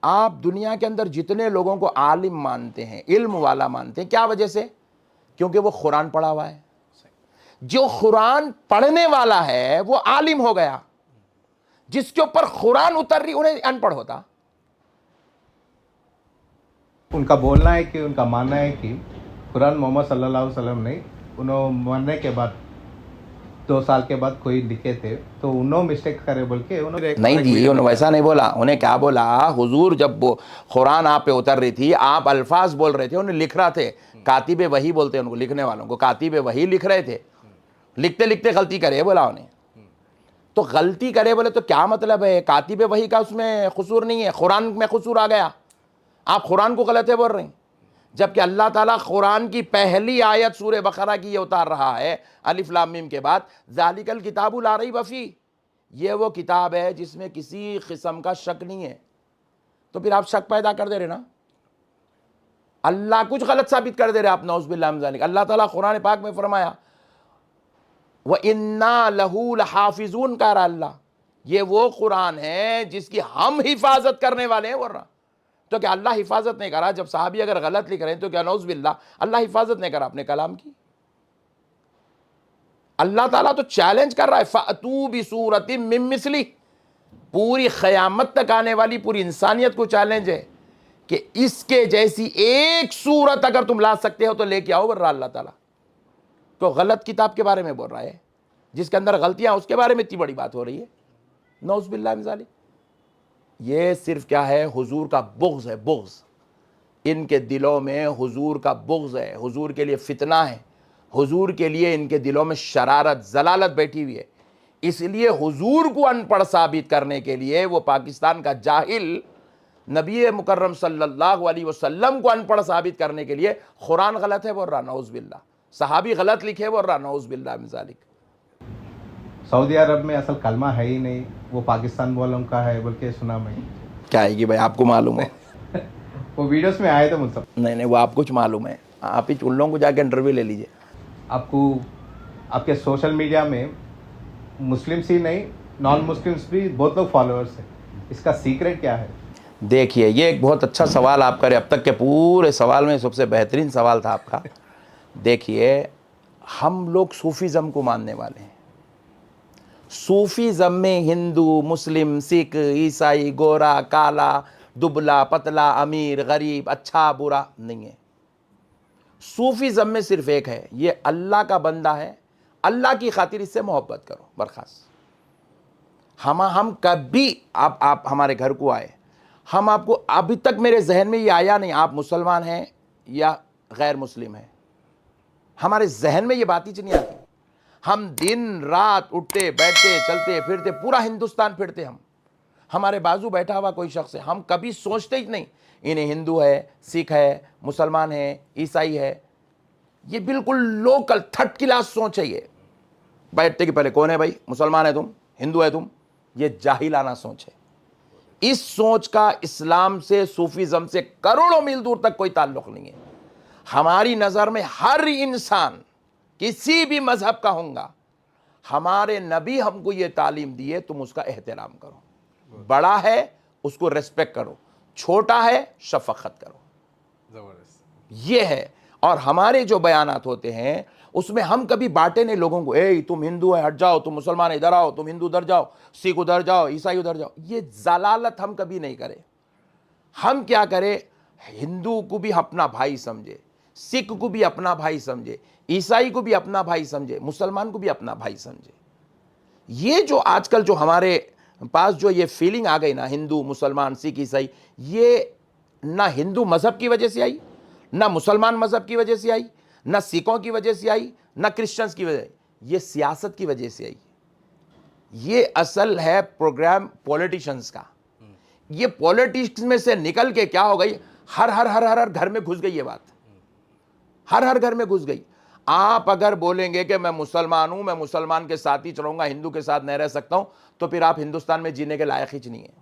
آپ دنیا کے اندر جتنے لوگوں کو عالم مانتے ہیں, علم والا مانتے ہیں, کیا وجہ سے؟ کیونکہ وہ قرآن پڑھا ہوا ہے. جو قرآن پڑھنے والا ہے وہ عالم ہو گیا, جس کے اوپر قرآن اتر رہی انہیں ان پڑھ ہوتا. ان کا بولنا ہے کہ ان کا ماننا ہے کہ قرآن محمد صلی اللہ علیہ وسلم نے انہوں مرنے کے بعد 2 سال کے بعد کوئی لکھے تھے تو انہوں مسٹیک کرے بول کے نہیں جی, انہوں ویسا نہیں بولا. انہیں کیا بولا, حضور جب وہ قرآن آپ پہ اتر رہی تھی, آپ الفاظ بول رہے تھے, انہیں لکھ رہا تھے. کاتب وحی بولتے ہیں ان کو, لکھنے والوں کو کاتب وحی لکھ رہے تھے. لکھتے لکھتے غلطی کرے بولا انہیں. تو غلطی کرے بولے تو کیا مطلب ہے؟ کاتب وحی کا اس میں قصور نہیں ہے, قرآن میں قصور آ گیا. آپ قرآن کو غلط ہے بول رہے ہیں, جبکہ اللہ تعالیٰ قرآن کی پہلی آیت سورہ بقرہ کی یہ اتار رہا ہے الف لام میم کے بعد, ذالک الکتاب لا ریب فیہ, یہ وہ کتاب ہے جس میں کسی قسم کا شک نہیں ہے. تو پھر آپ شک پیدا کر دے رہے نا, اللہ کچھ غلط ثابت کر دے رہے آپ, نعوذ باللہ من ذالک. اللہ تعالیٰ قرآن پاک میں فرمایا وَإِنَّا لَهُ لَحَافِظُونَ کہہ رہا اللہ, یہ وہ قرآن ہے جس کی ہم حفاظت کرنے والے ہیں بول رہا. تو کیا اللہ حفاظت نہیں کرا؟ جب صحابی اگر غلط لکھ رہے ہیں تو کیا نعوذ باللہ اللہ حفاظت نہیں کرا اپنے کلام کی؟ اللہ تعالیٰ تو چیلنج کر رہا ہے فَأْتُوا بِسُورَةٍ مِّن مِّثْلِهِ، پوری قیامت تک آنے والی پوری انسانیت کو چیلنج ہے کہ اس کے جیسی ایک صورت اگر تم لا سکتے ہو تو لے کے آؤ، ورنہ اللہ تعالیٰ کو غلط کتاب کے بارے میں بول رہا ہے جس کے اندر غلطیاں اس کے بارے میں اتنی بڑی بات ہو رہی ہے، نعوذ باللہ من ذالک۔ یہ صرف کیا ہے، حضور کا بغض ہے، بغض، ان کے دلوں میں حضور کا بغض ہے، حضور کے لیے فتنہ ہے، حضور کے لیے ان کے دلوں میں شرارت ضلالت بیٹھی ہوئی ہے۔ اس لیے حضور کو ان پڑھ ثابت کرنے کے لیے وہ پاکستان کا جاہل نبی مکرم صلی اللہ علیہ وسلم کو ان پڑھ ثابت کرنے کے لیے قرآن غلط ہے بول رہا، نعوذ باللہ، صحابی غلط لکھے بول رہا، نعوذ باللہ من ذالک۔ سعودی عرب میں اصل کلمہ ہے ہی نہیں، وہ پاکستان والوں کا ہے بول کے سنا میں۔ کیا ہے کہ بھائی آپ کو معلوم ہے؟ وہ ویڈیوز میں آئے تھے مجھ سے۔ نہیں وہ آپ کچھ معلوم ہے، آپ ہی ان لوگوں کو جا کے انٹرویو لے لیجئے۔ آپ کو آپ کے سوشل میڈیا میں مسلمس ہی نہیں نان مسلمس بھی بہت لوگ فالوورس ہیں، اس کا سیکرٹ کیا ہے؟ دیکھیے یہ ایک بہت اچھا سوال آپ کرے، اب تک کے پورے سوال میں سب سے بہترین سوال تھا آپ کا۔ دیکھیے ہم لوگ صوفیزم کو ماننے والے ہیں، صوفیزم میں ہندو مسلم سکھ عیسائی گورا کالا دبلا پتلا امیر غریب اچھا برا نہیں ہے۔ صوفیزم میں صرف ایک ہے، یہ اللہ کا بندہ ہے، اللہ کی خاطر اس سے محبت کرو برخاست۔ ہم کبھی آپ ہمارے گھر کو آئے، ہم آپ کو ابھی تک میرے ذہن میں یہ آیا نہیں آپ مسلمان ہیں یا غیر مسلم ہیں، ہمارے ذہن میں یہ بات ہی نہیں آتی۔ ہم دن رات اٹھتے بیٹھتے چلتے پھرتے پورا ہندوستان پھرتے، ہمارے بازو بیٹھا ہوا کوئی شخص ہے، ہم کبھی سوچتے ہی نہیں انہیں ہندو ہے سکھ ہے مسلمان ہے عیسائی ہے، یہ بالکل لوکل تھرڈ کلاس سوچ ہے۔ یہ بیٹھتے کہ پہلے کون ہے بھائی، مسلمان ہے تم، ہندو ہے تم، یہ جاہلانہ سوچ ہے۔ اس سوچ کا اسلام سے صوفیزم سے کروڑوں میل دور تک کوئی تعلق نہیں ہے۔ ہماری نظر میں ہر انسان کسی بھی مذہب کا ہوں گا، ہمارے نبی ہم کو یہ تعلیم دیے تم اس کا احترام کرو، بڑا ہے اس کو ریسپیکٹ کرو، چھوٹا ہے شفقت کرو، یہ ہے۔ اور ہمارے جو بیانات ہوتے ہیں اس میں ہم کبھی بانٹے نہیں لوگوں کو، اے تم ہندو ہے ہٹ جاؤ، تم مسلمان ادھر آؤ، تم ہندو ادھر جاؤ، سکھ ادھر جاؤ، عیسائی ادھر جاؤ، یہ ضلالت ہم کبھی نہیں کرے۔ ہم کیا کرے، ہندو کو بھی اپنا بھائی سمجھے، سکھ کو بھی اپنا بھائی سمجھے، عیسائی کو بھی اپنا بھائی سمجھے، مسلمان کو بھی اپنا بھائی سمجھے۔ یہ جو آج کل جو ہمارے پاس جو یہ فیلنگ آ گئی نا ہندو مسلمان سکھ عیسائی، یہ نہ ہندو مذہب کی وجہ سے آئی، نہ مسلمان مذہب کی وجہ سے آئی، نہ سکھوں کی وجہ سے آئی، نہ کرسچنز کی وجہ سے آئی، یہ سیاست کی وجہ سے آئی۔ یہ اصل ہے پروگرام پولیٹیشنز کا۔ یہ پولیٹکس میں سے نکل کے کیا ہو گئی، ہر گھر میں گھس گئی یہ بات، ہر گھر میں گھس گئی۔ آپ اگر بولیں گے کہ میں مسلمان ہوں، میں مسلمان کے ساتھ ہی چلوں گا، ہندو کے ساتھ نہیں رہ سکتا ہوں، تو پھر آپ ہندوستان میں جینے کے لائق ہی نہیں ہیں۔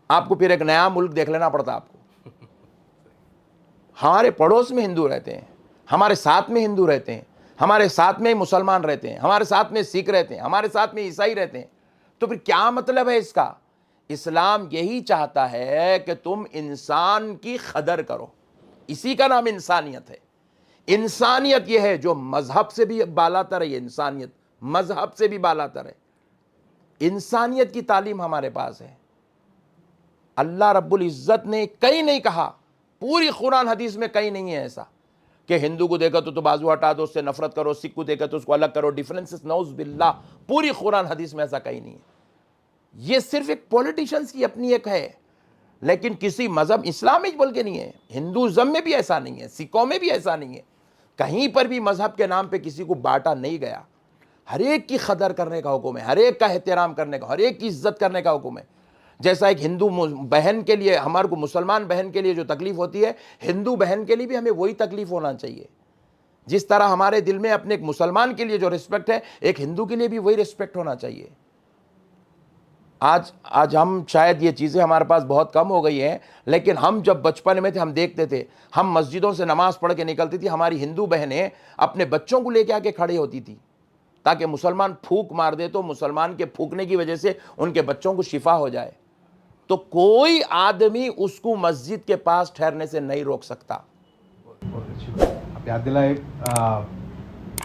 آپ کو پھر ایک نیا ملک دیکھ لینا پڑتا آپ کو۔ ہمارے پڑوس میں ہندو رہتے ہیں، ہمارے ساتھ میں ہندو رہتے ہیں، ہمارے ساتھ میں مسلمان رہتے ہیں، ہمارے ساتھ میں سکھ رہتے ہیں، ہمارے ساتھ میں عیسائی رہتے ہیں، تو پھر کیا مطلب ہے اس کا؟ اسلام یہی چاہتا ہے کہ تم انسان کی قدر کرو، اسی کا نام انسانیت ہے۔ انسانیت یہ ہے جو مذہب سے بھی بالا تر ہے، یہ انسانیت مذہب سے بھی بالا تر ہے۔ انسانیت کی تعلیم ہمارے پاس ہے۔ اللہ رب العزت نے کہیں نہیں کہا، پوری قرآن حدیث میں کہیں نہیں ہے ایسا کہ ہندو کو دیکھا تو بازو ہٹا دو، اس سے نفرت کرو، سکھ کو دیکھا تو اس کو الگ کرو، ڈیفرنسز، نعوذ باللہ، پوری قرآن حدیث میں ایسا کہیں نہیں ہے۔ یہ صرف ایک پولیٹیشنز کی اپنی ایک ہے، لیکن کسی مذہب اسلامک بول کے نہیں ہے، ہندوازم میں بھی ایسا نہیں ہے، سکھوں میں بھی ایسا نہیں ہے، کہیں پر بھی مذہب کے نام پہ کسی کو بانٹا نہیں گیا۔ ہر ایک کی قدر کرنے کا حکم ہے، ہر ایک کا احترام کرنے کا، ہر ایک کی عزت کرنے کا حکم ہے۔ جیسا ایک ہندو بہن کے لیے، ہمارے کو مسلمان بہن کے لیے جو تکلیف ہوتی ہے، ہندو بہن کے لیے بھی ہمیں وہی تکلیف ہونا چاہیے۔ جس طرح ہمارے دل میں اپنے ایک مسلمان کے لیے جو رسپیکٹ ہے، ایک ہندو کے لیے بھی وہی رسپیکٹ ہونا چاہیے۔ آج ہم شاید یہ چیزیں ہمارے پاس بہت کم ہو گئی ہیں، لیکن ہم جب بچپن میں تھے ہم دیکھتے تھے، ہم مسجدوں سے نماز پڑھ کے نکلتی تھی، ہماری ہندو بہنیں اپنے بچوں کو لے کے آ کے کھڑے ہوتی تھی تاکہ مسلمان پھونک مار دے تو مسلمان کے پھونکنے کی وجہ سے ان کے بچوں کو شفا ہو جائے۔ تو کوئی آدمی اس کو مسجد کے پاس ٹھہرنے سے نہیں روک سکتا۔ بہت اچھی بات آپ یاد دلائے۔